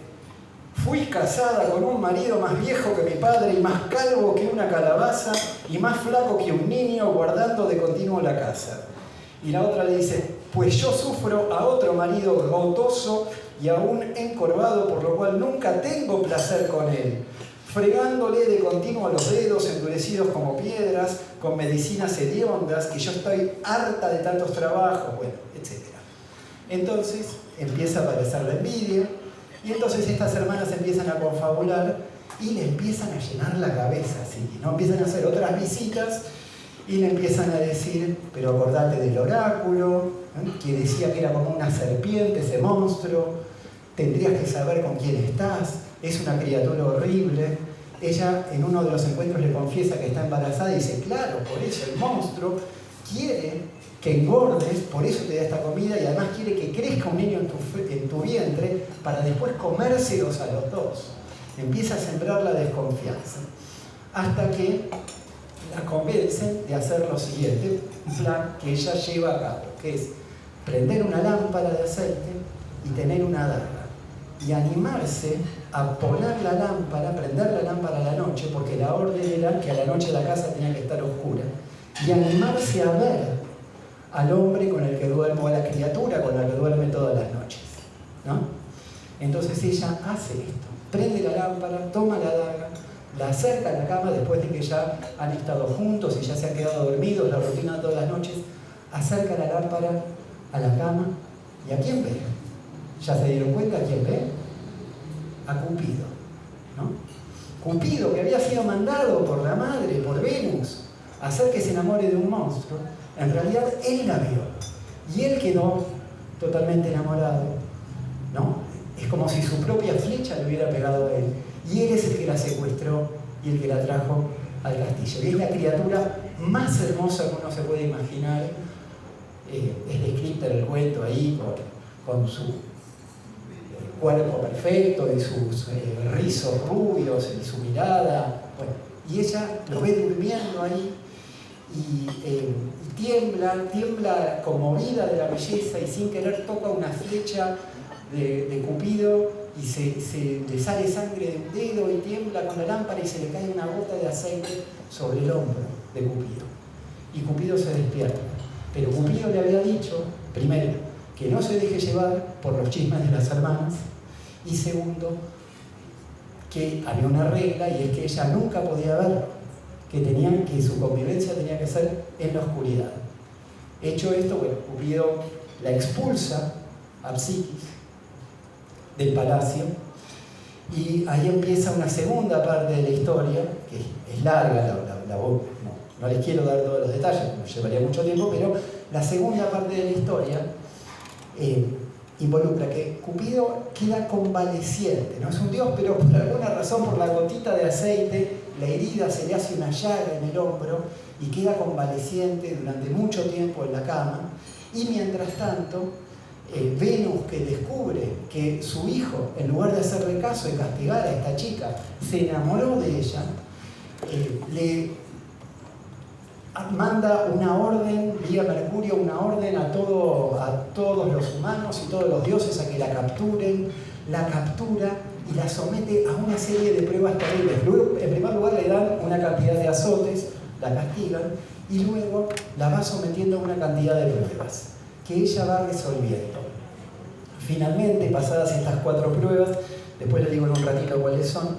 fui casada con un marido más viejo que mi padre y más calvo que una calabaza y más flaco que un niño, guardando de continuo la casa. Y la otra le dice: pues yo sufro a otro marido gotoso y aún encorvado, por lo cual nunca tengo placer con él, fregándole de continuo los dedos endurecidos como piedras, con medicinas hediondas, que yo estoy harta de tantos trabajos, bueno, etc. Entonces empieza a aparecer la envidia, y entonces estas hermanas empiezan a confabular y le empiezan a llenar la cabeza, ¿sí? ¿No? Empiezan a hacer otras visitas y le empiezan a decir: pero acordate del oráculo, ¿no? Que decía que era como una serpiente ese monstruo, tendrías que saber con quién estás, es una criatura horrible. Ella en uno de los encuentros le confiesa que está embarazada y dice: claro, por eso el monstruo quiere que engordes, por eso te da esta comida, y además quiere que crezca un niño en tu vientre para después comérselos a los dos. Empieza a sembrar la desconfianza, hasta que la convencen de hacer lo siguiente, un plan que ella lleva a cabo, que es prender una lámpara de aceite y tener una daga, y animarse a poner la lámpara, prender la lámpara a la noche, porque la orden era que a la noche la casa tenía que estar oscura, y animarse a ver al hombre con el que duerme, o a la criatura con la que duerme todas las noches, ¿no? Entonces ella hace esto, prende la lámpara, toma la daga, la acerca a la cama después de que ya han estado juntos y ya se han quedado dormidos, la rutina de todas las noches, acerca la lámpara a la cama, ¿y a quién ve? ¿Ya se dieron cuenta a quién ve? A Cupido, ¿no? Cupido, que había sido mandado por la madre, por Venus, a hacer que se enamore de un monstruo. En realidad él la vio y él quedó totalmente enamorado, ¿no? Es como si su propia flecha le hubiera pegado a él, y él es el que la secuestró y el que la trajo al castillo. Y es la criatura más hermosa que uno se puede imaginar. Es descrita en el cuento ahí con su cuerpo perfecto y sus rizos rubios y su mirada. Bueno, y ella lo ve durmiendo ahí y tiembla conmovida de la belleza, y sin querer toca una flecha de Cupido y le sale sangre de un dedo, y tiembla con la lámpara y se le cae una gota de aceite sobre el hombro de Cupido. Y Cupido se despierta. Pero Cupido le había dicho, primero, que no se deje llevar por los chismes de las hermanas, y segundo, que había una regla, y es que ella nunca podía verlo, que su convivencia tenía que ser en la oscuridad. Hecho esto, bueno, Cupido la expulsa a Psiquis del palacio, y ahí empieza una segunda parte de la historia, que es larga, No les quiero dar todos los detalles, nos llevaría mucho tiempo, pero la segunda parte de la historia involucra que Cupido queda convaleciente, no es un dios, pero por alguna razón, por la gotita de aceite, la herida se le hace una llaga en el hombro y queda convaleciente durante mucho tiempo en la cama. Y mientras tanto, Venus, que descubre que su hijo, en lugar de hacerle caso y castigar a esta chica, se enamoró de ella, le manda una orden, vía Mercurio, una orden a todos los humanos y todos los dioses a que la capturen, la captura y la somete a una serie de pruebas terribles. Luego, en primer lugar, le dan una cantidad de azotes, la castigan, y luego la va sometiendo a una cantidad de pruebas que ella va resolviendo. Finalmente, pasadas estas 4 pruebas, después les digo en un ratito cuáles son,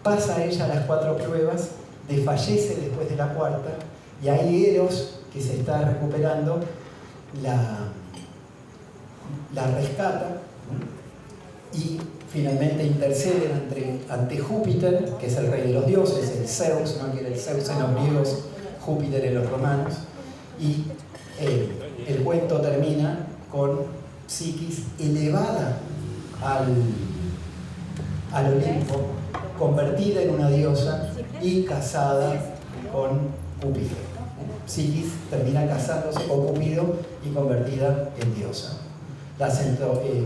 pasa ella las 4 pruebas, desfallece después de la 4ª, y ahí Eros, que se está recuperando, la rescata y finalmente intercede ante Júpiter, que es el rey de los dioses, el Zeus, ¿no? Que era el Zeus en los griegos, Júpiter en los romanos, y el cuento termina con Psiquis elevada al Olimpo, convertida en una diosa y casada con Cupido. Psiquis termina casándose con Cupido y convertida en diosa. La hacen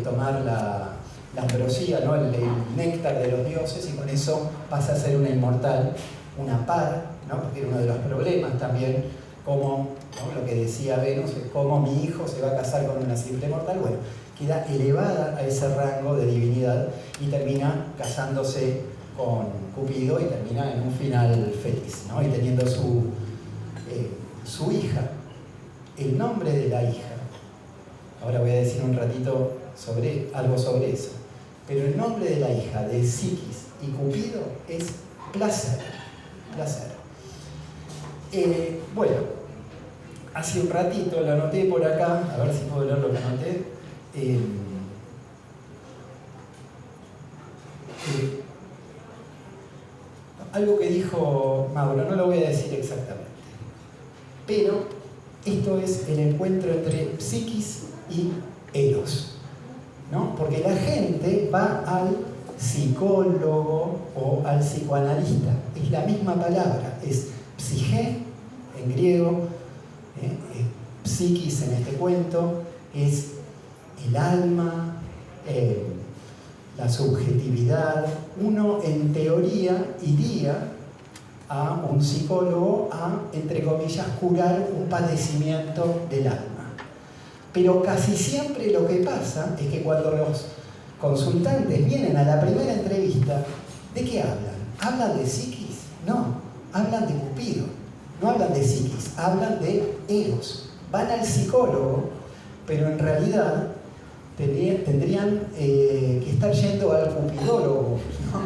tomar la ambrosía, ¿no? el néctar de los dioses, y con eso pasa a ser una inmortal, una par, ¿no? Porque era uno de los problemas también, como, ¿no? Lo que decía Venus, es cómo mi hijo se va a casar con una simple mortal. Bueno, queda elevada a ese rango de divinidad y termina casándose con Cupido y termina en un final feliz, ¿no? Y teniendo su hija. El nombre de la hija, ahora voy a decir un ratito algo sobre eso, pero el nombre de la hija de Psiquis y Cupido es Placer. Bueno, hace un ratito lo anoté por acá, a ver si puedo leer lo que anoté. Algo que dijo Mauro, no lo voy a decir exactamente, pero esto es el encuentro entre Psiquis y Eros, ¿no? Porque la gente va al psicólogo o al psicoanalista, es la misma palabra, es psige en griego, psiquis en este cuento es el alma, la subjetividad. Uno en teoría iría a un psicólogo a, entre comillas, curar un padecimiento del alma. Pero casi siempre lo que pasa es que cuando los consultantes vienen a la primera entrevista, ¿de qué hablan? ¿Hablan de Psiquis? No, hablan de Cupido. No hablan de Psiquis, hablan de Eros. Van al psicólogo, pero en realidad tendrían que estar yendo al cupidólogo, ¿no?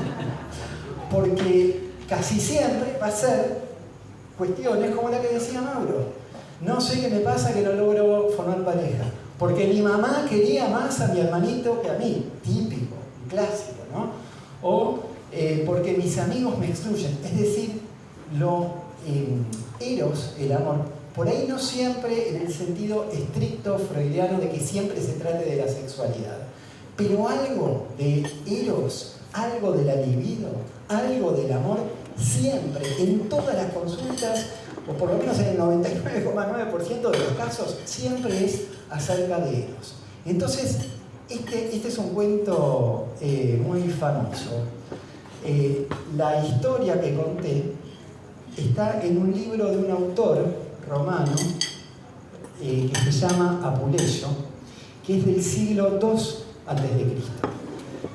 Porque casi siempre va a ser cuestiones como la que decía Mauro. No sé qué me pasa que no logro formar pareja, porque mi mamá quería más a mi hermanito que a mí, típico, clásico, ¿no? O porque mis amigos me excluyen. Es decir, Eros, el amor, por ahí no siempre en el sentido estricto freudiano de que siempre se trate de la sexualidad, pero algo de Eros, algo de la libido, algo del amor, siempre, en todas las consultas, o por lo menos en el 99,9% de los casos, siempre es acerca de Eros. Entonces, este es un cuento muy famoso. La historia que conté está en un libro de un autor romano que se llama Apuleyo, que es del siglo II antes de Cristo.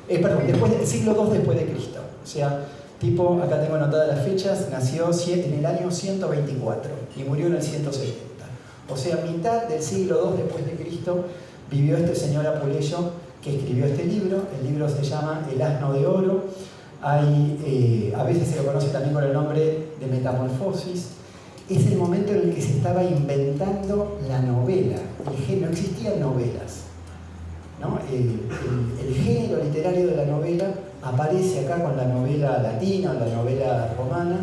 Perdón, del siglo II después de Cristo. O sea, tipo, acá tengo anotadas las fechas, nació en el año 124 y murió en el 170. O sea, mitad del siglo II después de Cristo vivió este señor Apuleyo, que escribió este libro. El libro se llama El asno de oro. A veces se lo conoce también con el nombre de Metamorfosis. Es el momento en el que se estaba inventando la novela. No existían novelas, ¿no? El género literario de la novela aparece acá con la novela latina, la novela romana,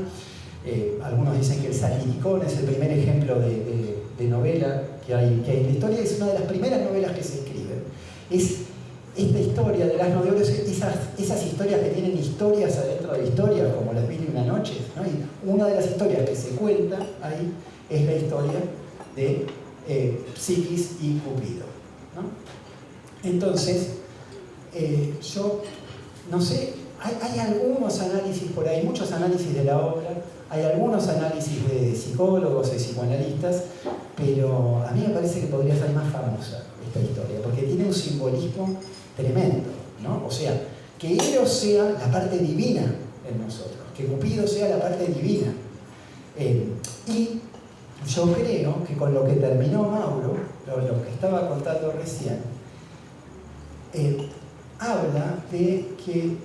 Algunos dicen que el Satiricón es el primer ejemplo de novela que hay en la historia, es una de las primeras novelas que se escriben. Es esta historia de las novelas, esas historias que tienen historias adentro de historias, como Las Mil y una Noches, ¿no? Y una de las historias que se cuenta ahí es la historia de Psiquis y Cupido, ¿no? Entonces, yo no sé, hay algunos análisis por ahí, muchos análisis de la obra, hay algunos análisis de psicólogos, de psicoanalistas, pero a mí me parece que podría ser más famosa esta historia, porque tiene un simbolismo tremendo, ¿no? O sea, que Eros sea la parte divina en nosotros, que Cupido sea la parte divina. Y yo creo que con lo que terminó Mauro, lo que estaba contando recién, habla de que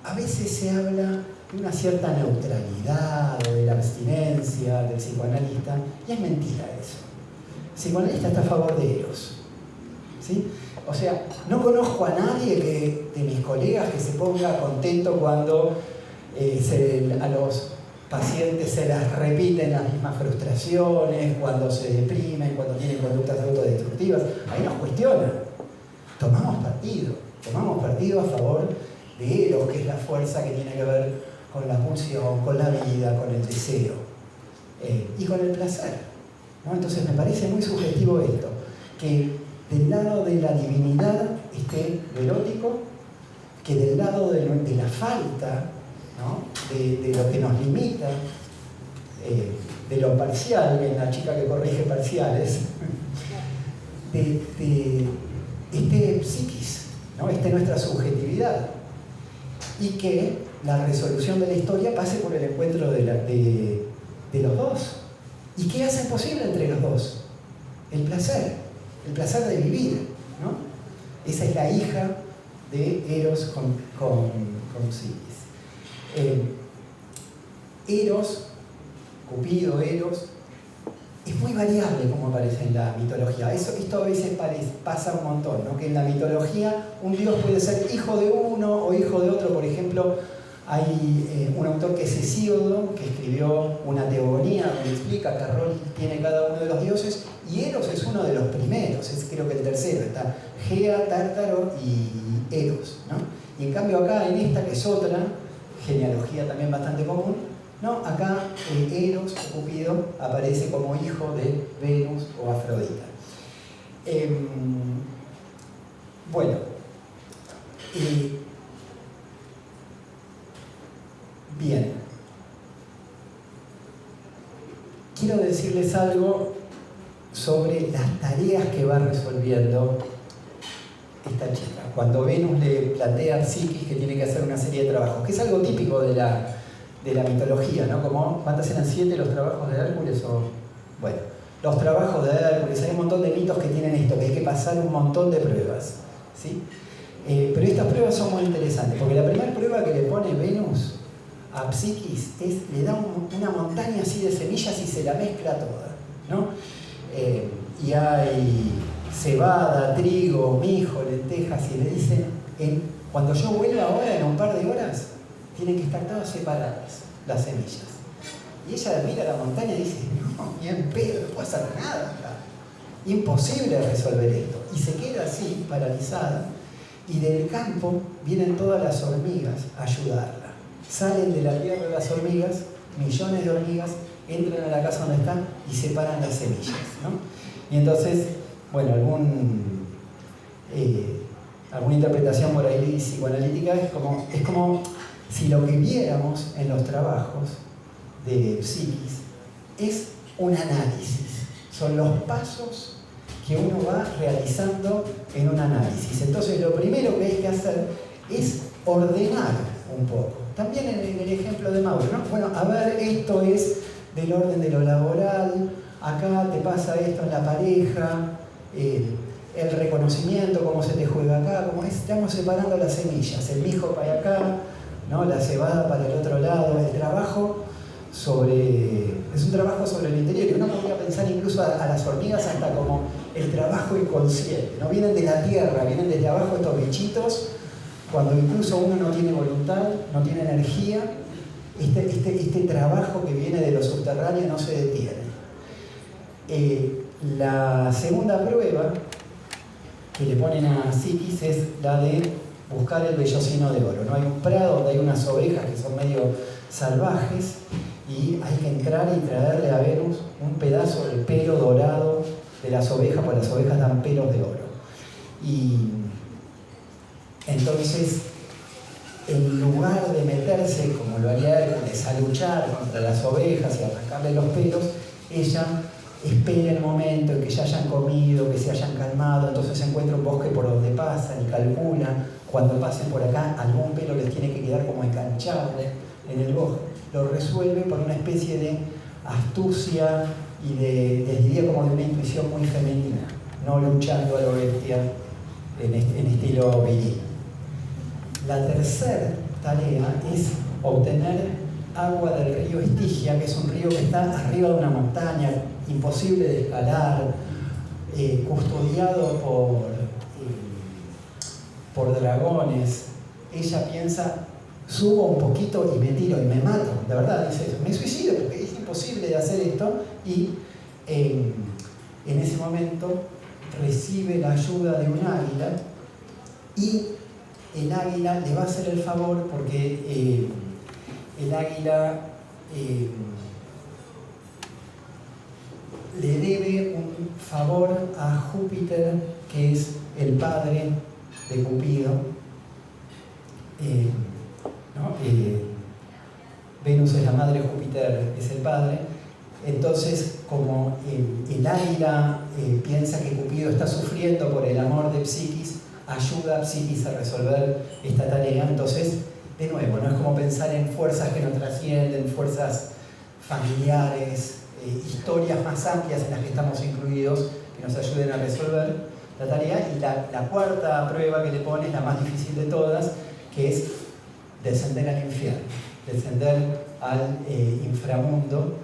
a veces se habla de una cierta neutralidad o de la abstinencia del psicoanalista, y es mentira eso. El psicoanalista está a favor de Eros, ¿sí? O sea, no conozco a nadie de mis colegas que se ponga contento cuando a los pacientes se les repiten las mismas frustraciones, cuando se deprimen, cuando tienen conductas autodestructivas. Ahí nos cuestionan. Tomamos partido a favor de Eros, que es la fuerza que tiene que ver con la pulsión, con la vida, con el deseo y con el placer, ¿no? Entonces me parece muy subjetivo esto, que del lado de la divinidad esté lo erótico, que del lado de la falta, ¿no? de lo que nos limita, de lo parcial, que es la chica que corrige parciales, esté psiquis, ¿no? Esté nuestra subjetividad, y que la resolución de la historia pase por el encuentro de los dos. ¿Y qué hacen posible entre los dos? El placer de vivir, ¿no? Esa es la hija de Eros con Psiquis. Cupido, Eros, es muy variable como aparece en la mitología. Esto a veces pasa un montón, ¿no? Que en la mitología un dios puede ser hijo de uno o hijo de otro. Por ejemplo, hay un autor que es Hesíodo, que escribió una teogonía donde explica qué rol tiene cada uno de los dioses, y Eros es uno de los primeros, es creo que el tercero, está Gea, Tártaro y Eros, ¿no? Y en cambio acá, en esta, que es otra genealogía también bastante común, ¿no? Acá Eros o Cupido aparece como hijo de Venus o Afrodita. Bien. Quiero decirles algo sobre las tareas que va resolviendo esta chica. Cuando Venus le plantea a Psiquis que tiene que hacer una serie de trabajos, que es algo típico de la mitología, ¿no? Como, ¿cuántas eran? 7 los trabajos de Hércules, bueno, los trabajos de Hércules. Hay un montón de mitos que tienen esto, que hay que pasar un montón de pruebas, ¿sí? Pero estas pruebas son muy interesantes, porque la primera prueba que le pone Venus a Psiquis le da una montaña así de semillas y se la mezcla toda, ¿no? Y hay cebada, trigo, mijo, lentejas, y le dicen, cuando yo vuelva ahora, en un par de horas, tienen que estar todas separadas las semillas. Y ella mira la montaña y dice, no, ni en pedo, no puedo hacer nada acá. Imposible resolver esto. Y se queda así, paralizada, y del campo vienen todas las hormigas a ayudarla. Salen de la tierra las hormigas, millones de hormigas, entran a la casa donde están y separan las semillas, ¿no? Y entonces, bueno, alguna interpretación por ahí psicoanalítica es como si lo que viéramos en los trabajos de Psiquis es un análisis, son los pasos que uno va realizando en un análisis. Entonces lo primero que hay que hacer es ordenar un poco. También en el ejemplo de Mauro, ¿no? Bueno, a ver, esto es del orden de lo laboral, acá te pasa esto en la pareja, el reconocimiento, cómo se te juega acá, estamos separando las semillas, el mijo para acá, ¿no? La cebada para el otro lado, es un trabajo sobre el interior, y uno podría pensar incluso a las hormigas hasta como el trabajo inconsciente, ¿no? Vienen de la tierra, vienen desde abajo estos bichitos, cuando incluso uno no tiene voluntad, no tiene energía, este trabajo que viene de lo subterráneo no se detiene. La segunda prueba que le ponen a Psiquis es la de buscar el vellocino de oro. ¿No? Hay un prado donde hay unas ovejas que son medio salvajes y hay que entrar y traerle a Venus un pedazo del pelo dorado de las ovejas, porque las ovejas dan pelos de oro. Y entonces, en lugar de meterse, como lo haría Hércules, a luchar contra las ovejas y arrancarle los pelos, ella espera el momento en que ya hayan comido, que se hayan calmado, entonces encuentra un bosque por donde pasan y calcula, cuando pasen por acá, algún pelo les tiene que quedar como enganchado en el bosque. Lo resuelve por una especie de astucia y les diría como de una intuición muy femenina, no luchando a lo bestia en estilo viril. La tercera tarea es obtener agua del río Estigia, que es un río que está arriba de una montaña, imposible de escalar, custodiado por dragones. Ella piensa, subo un poquito y me tiro y me mato, de verdad, dice eso, me suicido porque es imposible de hacer esto, y en ese momento recibe la ayuda de un águila y el águila le va a hacer el favor porque el águila le debe un favor a Júpiter, que es el padre de Cupido. Venus es la madre, Júpiter es el padre. Entonces, como el águila piensa que Cupido está sufriendo por el amor de Psiquis, ayuda a Psiquis a resolver esta tarea. Entonces, de nuevo, no es como pensar en fuerzas que nos trascienden, fuerzas familiares, historias más amplias en las que estamos incluidos, que nos ayuden a resolver la tarea. Y la cuarta prueba que le pone es la más difícil de todas, que es descender al infierno, descender al inframundo,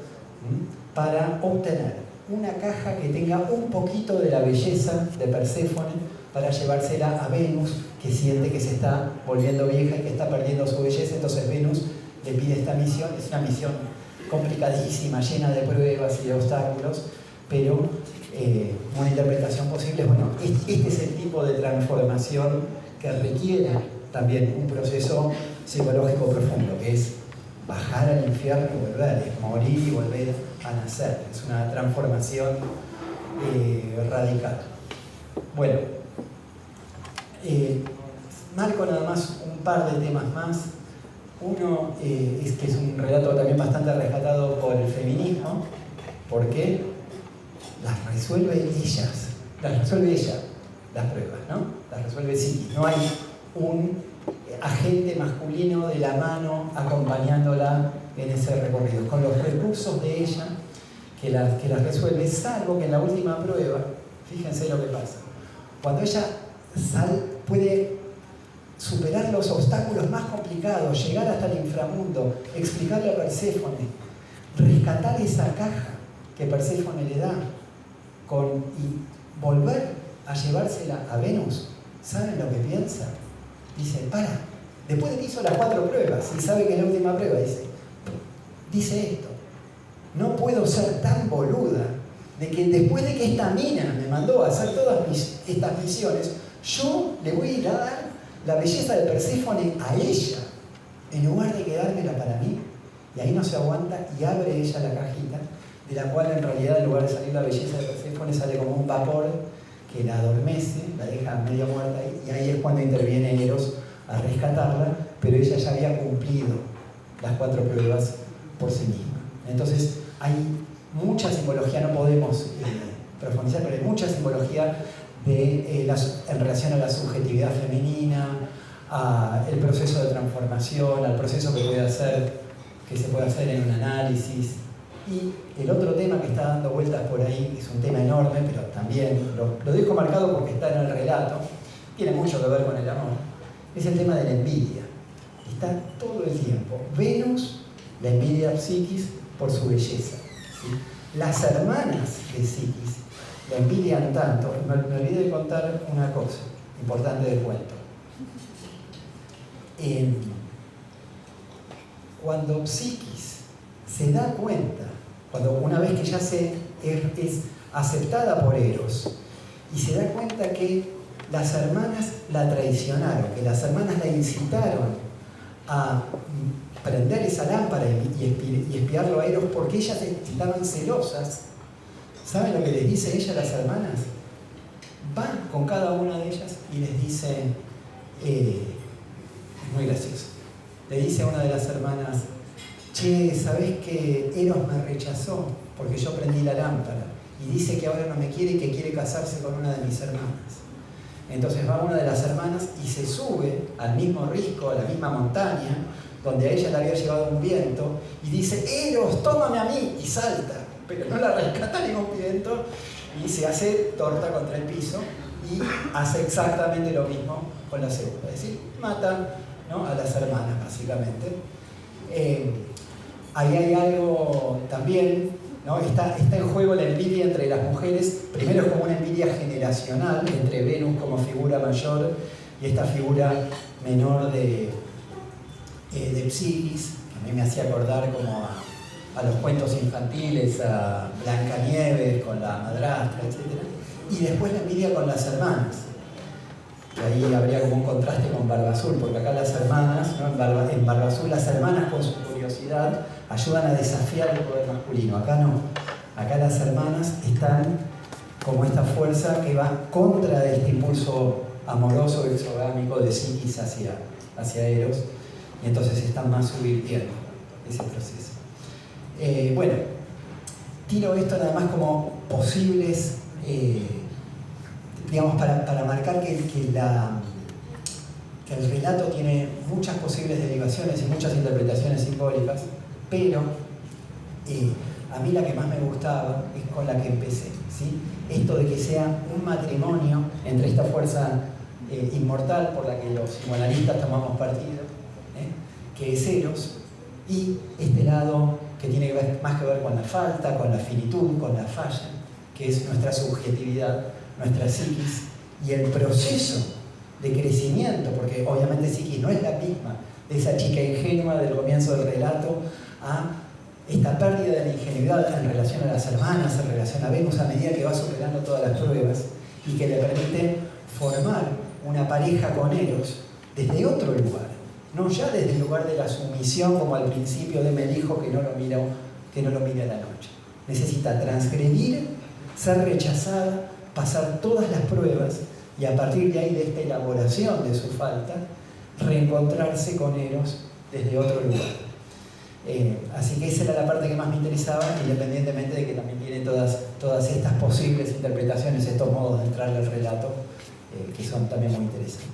para obtener una caja que tenga un poquito de la belleza de Perséfone, para llevársela a Venus, que siente que se está volviendo vieja y que está perdiendo su belleza. Entonces Venus le pide esta misión. Es una misión complicadísima, llena de pruebas y de obstáculos, pero una interpretación posible es, bueno, este es el tipo de transformación que requiere también un proceso psicológico profundo, que es bajar al infierno y volver, es morir y volver a nacer. Es una transformación radical. Bueno, marco nada más un par de temas más. Uno es que es un relato también bastante rescatado por el feminismo, porque las resuelve ella, las pruebas, ¿no? Las resuelve Psiquis. No hay un agente masculino de la mano acompañándola en ese recorrido, con los recursos de ella que las resuelve, salvo que en la última prueba, fíjense lo que pasa, cuando ella puede superar los obstáculos más complicados, llegar hasta el inframundo, explicarle a Perséfone, rescatar esa caja que Perséfone le da y volver a llevársela a Venus. ¿Saben lo que piensa? Dice, después de que hizo las 4 pruebas y sabe que es la última prueba, dice esto: no puedo ser tan boluda de que después de que esta mina me mandó a hacer todas estas misiones, yo le voy a ir a dar la belleza de Perséfone a ella, en lugar de quedármela para mí. Y ahí no se aguanta y abre ella la cajita, de la cual en realidad, en lugar de salir la belleza de Perséfone, sale como un vapor que la adormece, la deja medio muerta, y ahí es cuando interviene Eros a rescatarla, pero ella ya había cumplido las 4 pruebas por sí misma. Entonces hay mucha simbología, no podemos profundizar, pero hay mucha simbología en relación a la subjetividad femenina, al proceso de transformación, al proceso que se puede hacer en un análisis. Y el otro tema que está dando vueltas por ahí, es un tema enorme, pero también lo dejo marcado porque está en el relato, tiene mucho que ver con el amor, es el tema de la envidia. Está todo el tiempo. Venus la envidia a Psiquis por su belleza, ¿sí? Las hermanas de Psiquis la envidian tanto. Me olvidé de contar una cosa importante del cuento. cuando Psiquis se da cuenta, cuando una vez que ya es aceptada por Eros, y se da cuenta que las hermanas la traicionaron, que las hermanas la incitaron a prender esa lámpara y espiarlo a Eros porque ellas estaban celosas. ¿Saben lo que les dice ella a las hermanas? Van con cada una de ellas y les dice, es muy gracioso, le dice a una de las hermanas, che, ¿sabés que Eros me rechazó porque yo prendí la lámpara? Y dice que ahora no me quiere y que quiere casarse con una de mis hermanas. Entonces va una de las hermanas y se sube al mismo risco, a la misma montaña, donde a ella le había llevado un viento, y dice, Eros, tómame a mí, y salta, pero no la rescata ningún viento, y se hace torta contra el piso, y hace exactamente lo mismo con la segunda. Es decir, mata, ¿no?, a las hermanas, básicamente. Ahí hay algo también, ¿no? Está en juego la envidia entre las mujeres. Primero es como una envidia generacional entre Venus como figura mayor y esta figura menor de Psiquis, que a mí me hacía acordar como a los cuentos infantiles, a Blancanieves con la madrastra, etc. Y después la envidia con las hermanas. Que ahí habría como un contraste con Barba Azul, porque acá las hermanas, ¿no? En Barba Azul las hermanas con su curiosidad ayudan a desafiar el poder masculino. Acá no. Acá las hermanas están como esta fuerza que va contra de este impulso amoroso, exogámico de Psiquis hacia Eros, y entonces están más subvirtiendo ese proceso. Bueno, tiro esto nada más como posibles, digamos, para marcar que el relato tiene muchas posibles derivaciones y muchas interpretaciones simbólicas, pero a mí la que más me gustaba es con la que empecé, ¿sí? Esto de que sea un matrimonio entre esta fuerza inmortal por la que los psicoanalistas tomamos partido, que es Eros, y este lado que tiene más que ver con la falta, con la finitud, con la falla, que es nuestra subjetividad, nuestra psiquis, y el proceso de crecimiento, porque obviamente psiquis no es la misma de esa chica ingenua del comienzo del relato a esta pérdida de la ingenuidad en relación a las hermanas, en relación a Venus, a medida que va superando todas las pruebas y que le permite formar una pareja con Eros desde otro lugar, no ya desde el lugar de la sumisión como al principio de Melijo que no lo mira a la noche. Necesita transgredir, ser rechazada, pasar todas las pruebas y a partir de ahí, de esta elaboración de su falta, reencontrarse con Eros desde otro lugar. Así que esa era la parte que más me interesaba, independientemente de que también tiene todas estas posibles interpretaciones, estos modos de entrar al relato, que son también muy interesantes.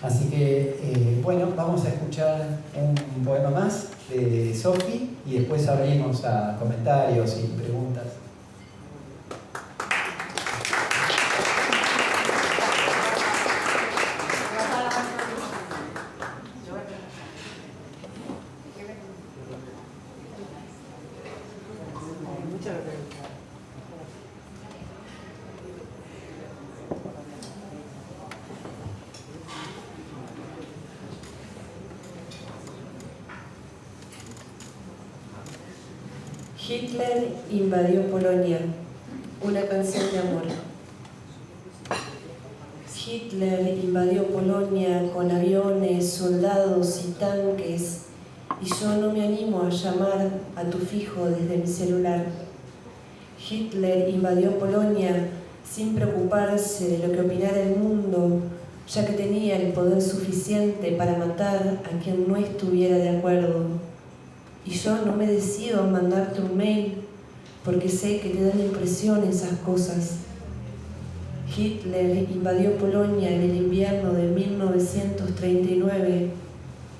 Así que, bueno, vamos a escuchar un poema más de Sofi y después abrimos a comentarios y preguntas. Hitler invadió Polonia, una canción de amor. Hitler invadió Polonia con aviones, soldados y tanques, y yo no me animo a llamar a tu fijo desde mi celular. Hitler invadió Polonia sin preocuparse de lo que opinara el mundo, ya que tenía el poder suficiente para matar a quien no estuviera de acuerdo. Y yo no me decido a mandarte un mail porque sé que te dan impresión esas cosas. Hitler invadió Polonia en el invierno de 1939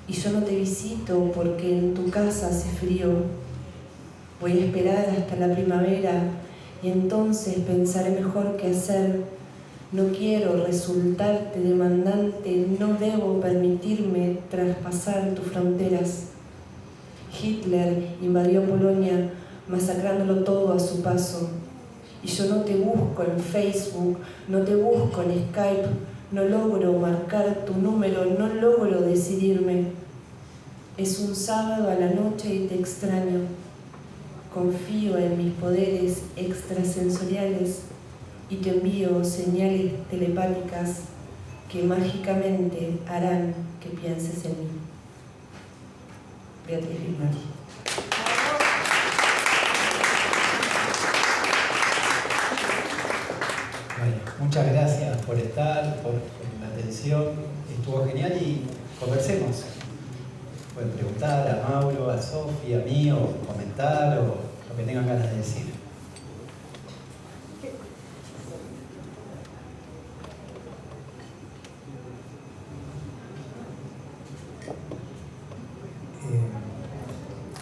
y yo no te visito porque en tu casa hace frío. Voy a esperar hasta la primavera y entonces pensaré mejor qué hacer. No quiero resultarte demandante, no debo permitirme traspasar tus fronteras. Hitler invadió Polonia masacrándolo todo a su paso. Y yo no te busco en Facebook, no te busco en Skype, no logro marcar tu número, no logro decidirme. Es un sábado a la noche y te extraño. Confío en mis poderes extrasensoriales y te envío señales telepáticas que mágicamente harán que pienses en mí. Beatriz Bismarck. Bueno, muchas gracias por estar, por la atención. Estuvo genial y conversemos. Pueden preguntar a Mauro, a Sofi, a mí, o comentar, o lo que tengan ganas de decir.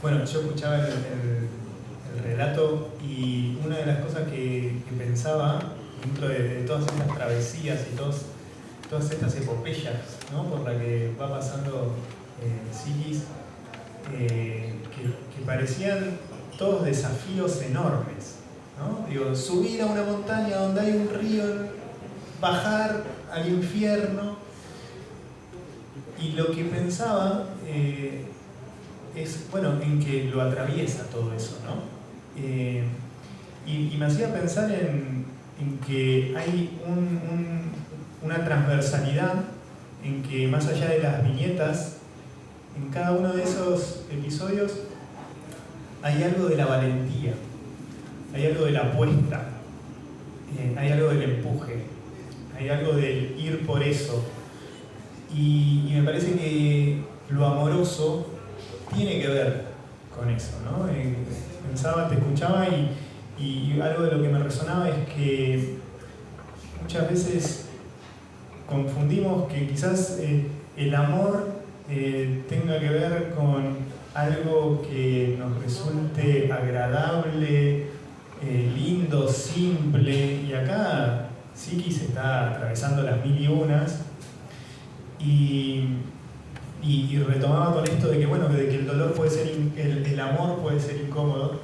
Bueno, yo escuchaba el relato y una de las cosas que pensaba dentro de todas estas travesías y todas estas epopeyas, ¿no?, por la que va pasando Psiquis, que parecían todos desafíos enormes, ¿no? Digo, subir a una montaña donde hay un río, bajar al infierno, y lo que pensaba es, bueno, en que lo atraviesa todo eso, ¿no? Y me hacía pensar en que hay una transversalidad, en que más allá de las viñetas, en cada uno de esos episodios hay algo de la valentía, hay algo de la apuesta, hay algo del empuje, hay algo del ir por eso. Y me parece que lo amoroso tiene que ver con eso, ¿no? Pensaba, te escuchaba y algo de lo que me resonaba es que muchas veces confundimos que quizás el amor tenga que ver con algo que nos resulte agradable, lindo, simple, y acá Psiquis está atravesando las mil y unas, y retomaba con esto de que, bueno, de que el dolor puede ser, el amor puede ser incómodo,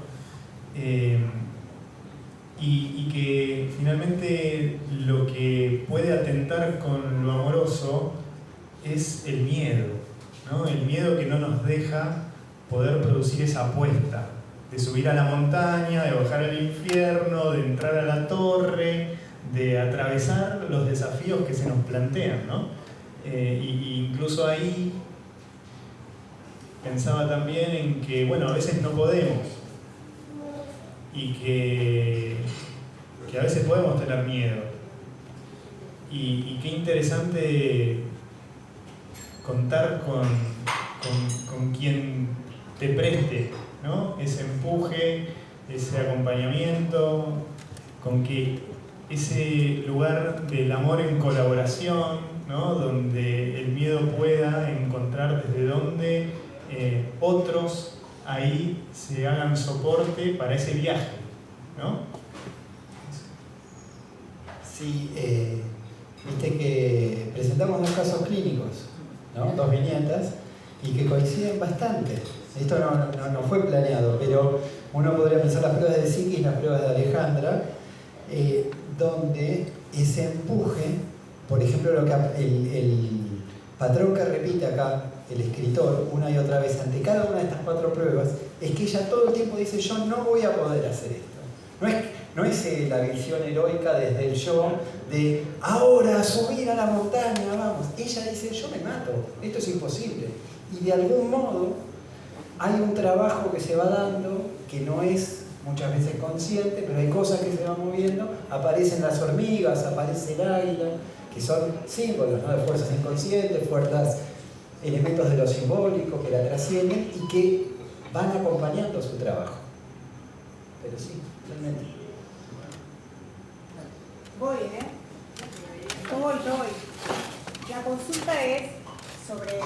y que finalmente lo que puede atentar con lo amoroso es el miedo, ¿no? El miedo que no nos deja poder producir esa apuesta de subir a la montaña, de bajar al infierno, de entrar a la torre, de atravesar los desafíos que se nos plantean, ¿no? Y incluso ahí pensaba también en que, bueno, a veces no podemos, y que a veces podemos tener miedo. Y qué interesante contar con quien te preste, ¿no?, ese empuje, ese acompañamiento, con que ese lugar del amor en colaboración, ¿no?, donde el miedo pueda encontrar desde donde otros ahí se hagan soporte para ese viaje, ¿no? Sí, viste que presentamos 2 casos clínicos, ¿no? 2 viñetas, y que coinciden bastante. Esto no fue planeado, pero uno podría pensar las pruebas de Psiquis, las pruebas de Alejandra, donde ese empuje, por ejemplo, el patrón que repite acá el escritor una y otra vez ante cada una de estas 4 pruebas, es que ella todo el tiempo dice: yo no voy a poder hacer esto. No es la visión heroica desde el yo de ahora subir a la montaña, vamos. Ella dice: yo me mato, esto es imposible. Y de algún modo hay un trabajo que se va dando que no es muchas veces consciente, pero hay cosas que se van moviendo, aparecen las hormigas, aparece el águila, que son símbolos, ¿no?, de fuerzas inconscientes, fuerzas, elementos de lo simbólico que la trascienden y que van acompañando su trabajo. Pero sí, realmente. Voy. La consulta es sobre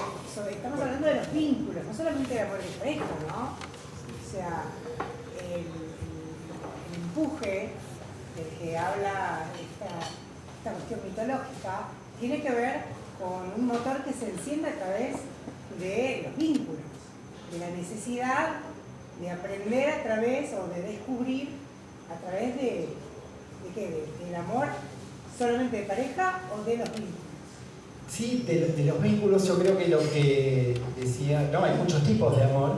estamos hablando de los vínculos, no solamente de amor de pareja, ¿no? O sea, el empuje del que habla esta cuestión mitológica tiene que ver con un motor que se enciende a través de los vínculos, de la necesidad de aprender a través o de descubrir a través de ¿qué? Del amor solamente de pareja o de los vínculos. Sí, de los vínculos yo creo que lo que decía, no, hay muchos tipos de amor,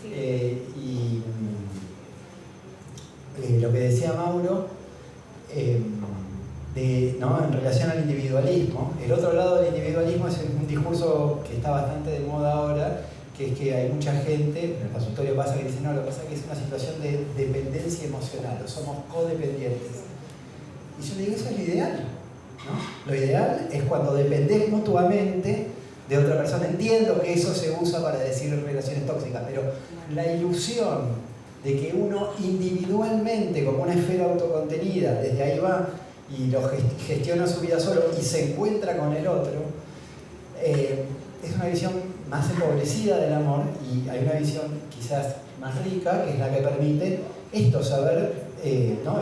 Sí. y lo que decía Mauro, ¿no? En relación al individualismo, el otro lado del individualismo es un discurso que está bastante de moda ahora, que es que hay mucha gente, en el consultorio pasa que dice, no, lo que pasa es que es una situación de dependencia emocional, o somos codependientes. Y yo le digo, eso es lo ideal, ¿no? Lo ideal es cuando dependés mutuamente de otra persona. Entiendo que eso se usa para decir relaciones tóxicas, pero la ilusión de que uno individualmente, como una esfera autocontenida, desde ahí va y lo gestiona su vida solo y se encuentra con el otro, es una visión más empobrecida del amor, y hay una visión quizás más rica, que es la que permite esto, saber, ¿no?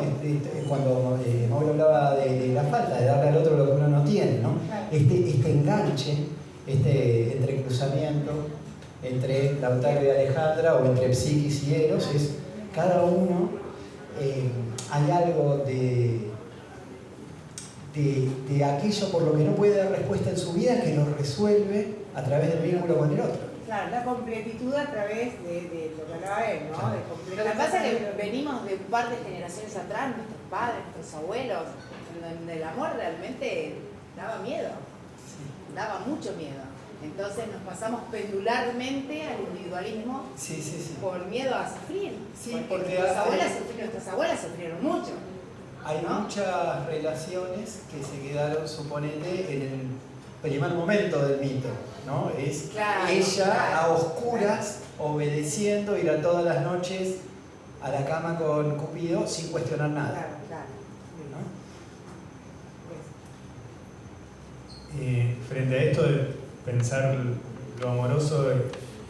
Cuando Mauro hablaba de la falta, de darle al otro lo que uno no tiene, ¿no? Este enganche, este entrecruzamiento entre Lautaro y Alejandra, o entre Psiquis y Eros, es cada uno, hay algo de aquello por lo que no puede dar respuesta en su vida, que lo resuelve a través del vínculo con el otro. Claro, la completitud a través de lo que hablaba él, ¿no? De Lo que pasa es que venimos de un par de generaciones atrás, nuestros padres, nuestros abuelos, donde el amor realmente daba miedo, daba mucho miedo. Entonces nos pasamos pendularmente al individualismo, Sí, sí, sí. por miedo a sufrir. Sí, porque nuestras abuelas sufrieron mucho. Hay ¿no? muchas relaciones que se quedaron, suponete, en el primer momento del mito, ¿no? Es Claro, ella claro, a oscuras, obedeciendo, ir a todas las noches a la cama con Cupido sin cuestionar nada, Claro, claro. ¿no? Frente a esto de pensar lo amoroso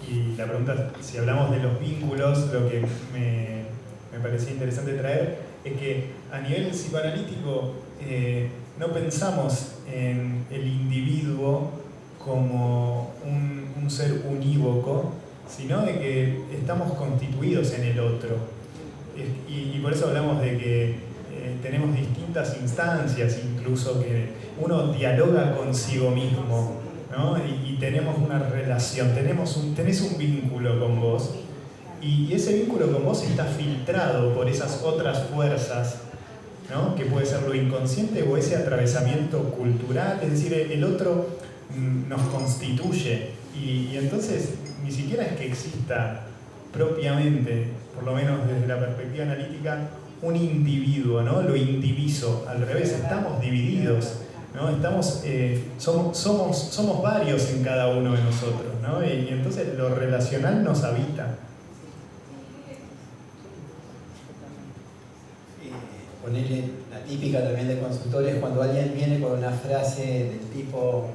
y la pregunta si hablamos de los vínculos, lo que me parecía interesante traer es que a nivel psicoanalítico no pensamos en el individuo como un ser unívoco, sino de que estamos constituidos en el otro. Y por eso hablamos de que tenemos distintas instancias, incluso que uno dialoga consigo mismo, ¿no? Y tenemos una relación, tenés un vínculo con vos, y ese vínculo con vos está filtrado por esas otras fuerzas, ¿no? Que puede ser lo inconsciente o ese atravesamiento cultural, es decir, el otro nos constituye, y entonces ni siquiera es que exista propiamente, por lo menos desde la perspectiva analítica, un individuo, ¿no? Lo indiviso, al revés, estamos divididos, ¿no? Somos varios en cada uno de nosotros, ¿no? Y entonces lo relacional nos habita. Ponerle la típica también de consultores, cuando alguien viene con una frase del tipo,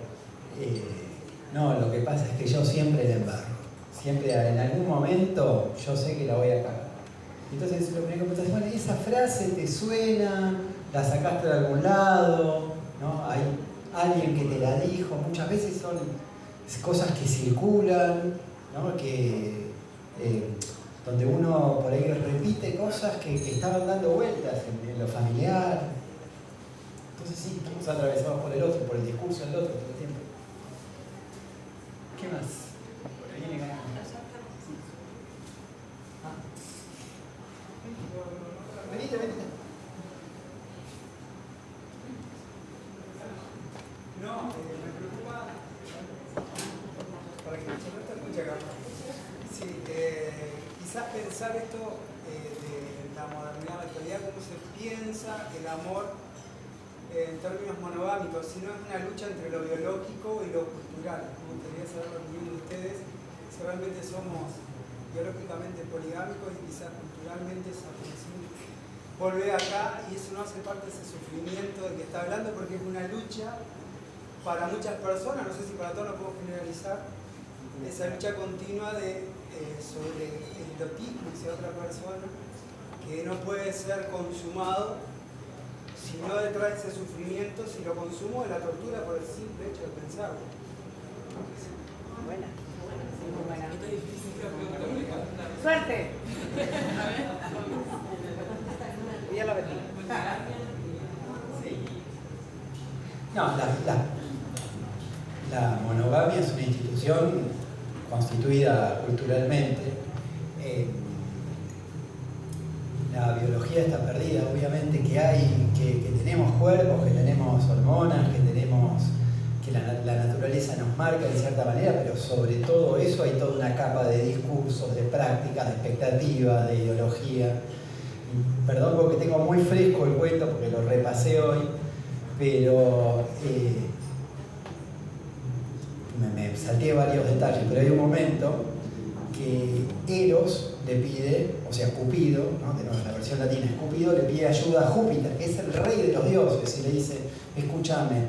no, lo que pasa es que yo siempre la embarro, siempre en algún momento yo sé que la voy a cagar. Entonces lo primero que pensás, bueno, esa frase te suena, la sacaste de algún lado, ¿no? Hay alguien que te la dijo, muchas veces son cosas que circulan, ¿no? Donde uno por ahí repite cosas que estaban dando vueltas en lo familiar. Entonces sí, estamos atravesados por el otro, por el discurso del otro todo el tiempo. ¿Qué más? Por ahí viene acá. Sí. Ah. Venite, venite. No, me preocupa para que no te escuche acá. Sí, quizás pensar esto de la modernidad, la actualidad, cómo se piensa el amor en términos monogámicos, si no es una lucha entre lo biológico y lo cultural. Me gustaría saber la opinión de ustedes, si realmente somos biológicamente poligámicos y quizás culturalmente somos así. Volver acá y eso no hace parte de ese sufrimiento del que está hablando, porque es una lucha para muchas personas, no sé si para todos lo puedo generalizar, esa lucha continua sobre el erotismo hacia otra persona, que no puede ser consumado, sino detrás de ese sufrimiento, si lo consumo, es la tortura por el simple hecho de pensarlo. Buena. Muy buena. ¡Suerte! Y ya lo metí. Sí. No, es una institución constituida culturalmente. La biología está perdida, obviamente, que tenemos cuerpos, que tenemos hormonas, que la naturaleza nos marca de cierta manera, pero sobre todo eso hay toda una capa de discursos, de prácticas, de expectativas, de ideología. Perdón porque tengo muy fresco el cuento, porque lo repasé hoy, pero me salté varios detalles, pero hay un momento que Eros le pide, o sea, Cupido, ¿no? De nuevo, la versión latina es Cupido, le pide ayuda a Júpiter, que es el rey de los dioses, y le dice, escúchame,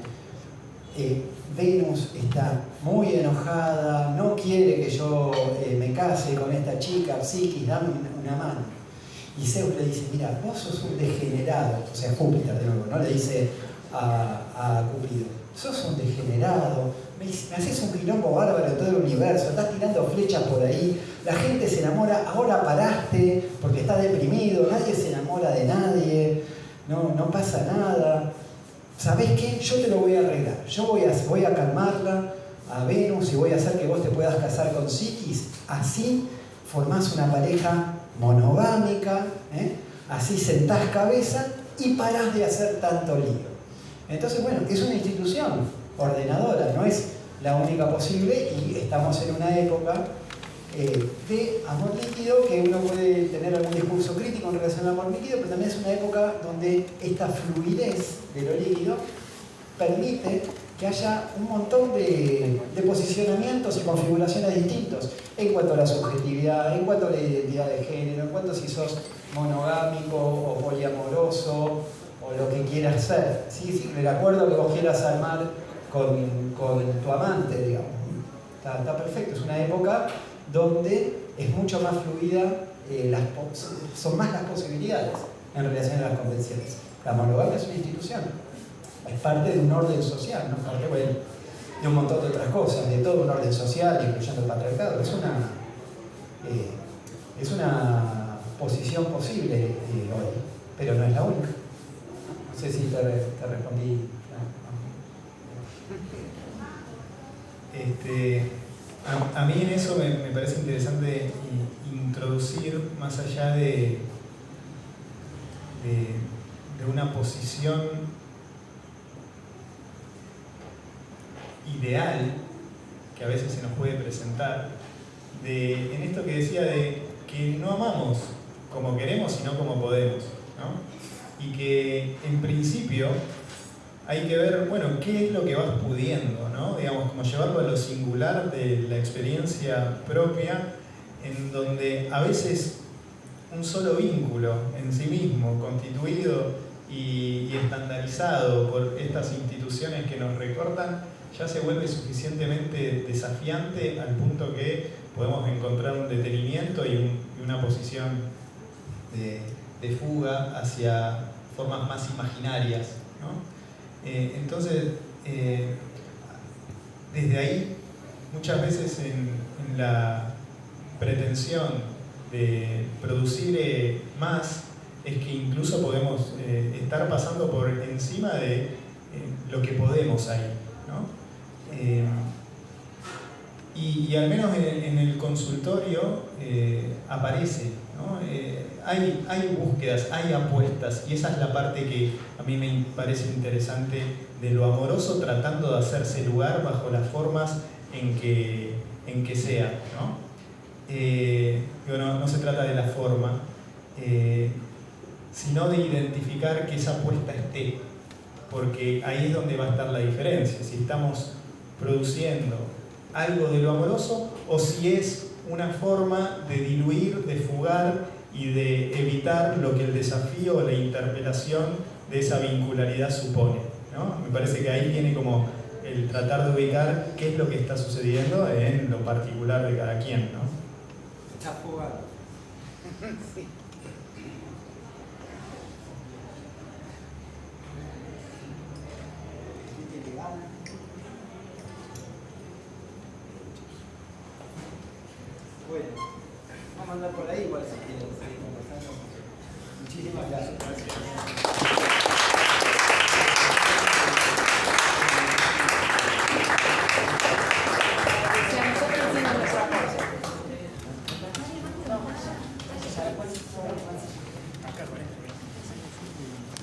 Venus está muy enojada, no quiere que yo me case con esta chica, Psiquis, dame una mano. Y Zeus le dice, mira, vos sos un degenerado, o sea, Júpiter de nuevo, ¿no? Le dice a Cupido, sos un degenerado, me haces un quilombo bárbaro en todo el universo, estás tirando flechas por ahí, la gente se enamora, ahora paraste porque estás deprimido, nadie se enamora de nadie, no pasa nada. ¿Sabés qué? Yo te lo voy a arreglar, yo voy a calmarla a Venus y voy a hacer que vos te puedas casar con Psiquis, así formás una pareja monogámica, así sentás cabeza y parás de hacer tanto lío. Entonces, bueno, es una institución ordenadora, no es la única posible y estamos en una época de amor líquido, que uno puede tener algún discurso crítico en relación al amor líquido, pero también es una época donde esta fluidez de lo líquido permite que haya un montón de posicionamientos y configuraciones distintos en cuanto a la subjetividad, en cuanto a la identidad de género, en cuanto a si sos monogámico o poliamoroso o lo que quieras ser. Sí, de acuerdo que vos quieras armar con tu amante, digamos. Está perfecto, es una época donde es mucho más fluida, son más las posibilidades en relación a las convenciones. La monogamia es una institución, es parte de un orden social, ¿no? Parte, bueno, de un montón de otras cosas, de todo un orden social, incluyendo el patriarcado. Es una posición posible hoy, pero no es la única. No sé si te respondí. A mí en eso me parece interesante introducir, más allá de una posición ideal que a veces se nos puede presentar, en esto que decía de que no amamos como queremos, sino como podemos, ¿no? Y que en principio hay que ver, bueno, qué es lo que vas pudiendo, ¿no? Digamos, como llevarlo a lo singular de la experiencia propia, en donde a veces un solo vínculo en sí mismo, constituido y estandarizado por estas instituciones que nos recortan, ya se vuelve suficientemente desafiante al punto que podemos encontrar un detenimiento y una posición de fuga hacia formas más imaginarias, ¿no? Entonces, desde ahí, muchas veces en la pretensión de producir más, es que incluso podemos estar pasando por encima de lo que podemos ahí, ¿no? Y al menos en el consultorio aparece, ¿no? Hay búsquedas, hay apuestas, y esa es la parte que a mí me parece interesante de lo amoroso, tratando de hacerse lugar bajo las formas en que sea, ¿no? No se trata de la forma, sino de identificar que esa apuesta esté, porque ahí es donde va a estar la diferencia, si estamos produciendo algo de lo amoroso o si es una forma de diluir, de fugar y de evitar lo que el desafío o la interpelación de esa vincularidad supone, ¿no? Me parece que ahí viene como el tratar de ubicar qué es lo que está sucediendo en lo particular de cada quien, ¿no? Está fugado. Sí. Bueno, vamos a andar por ahí igual si quieren seguir conversando. Muchísimas gracias.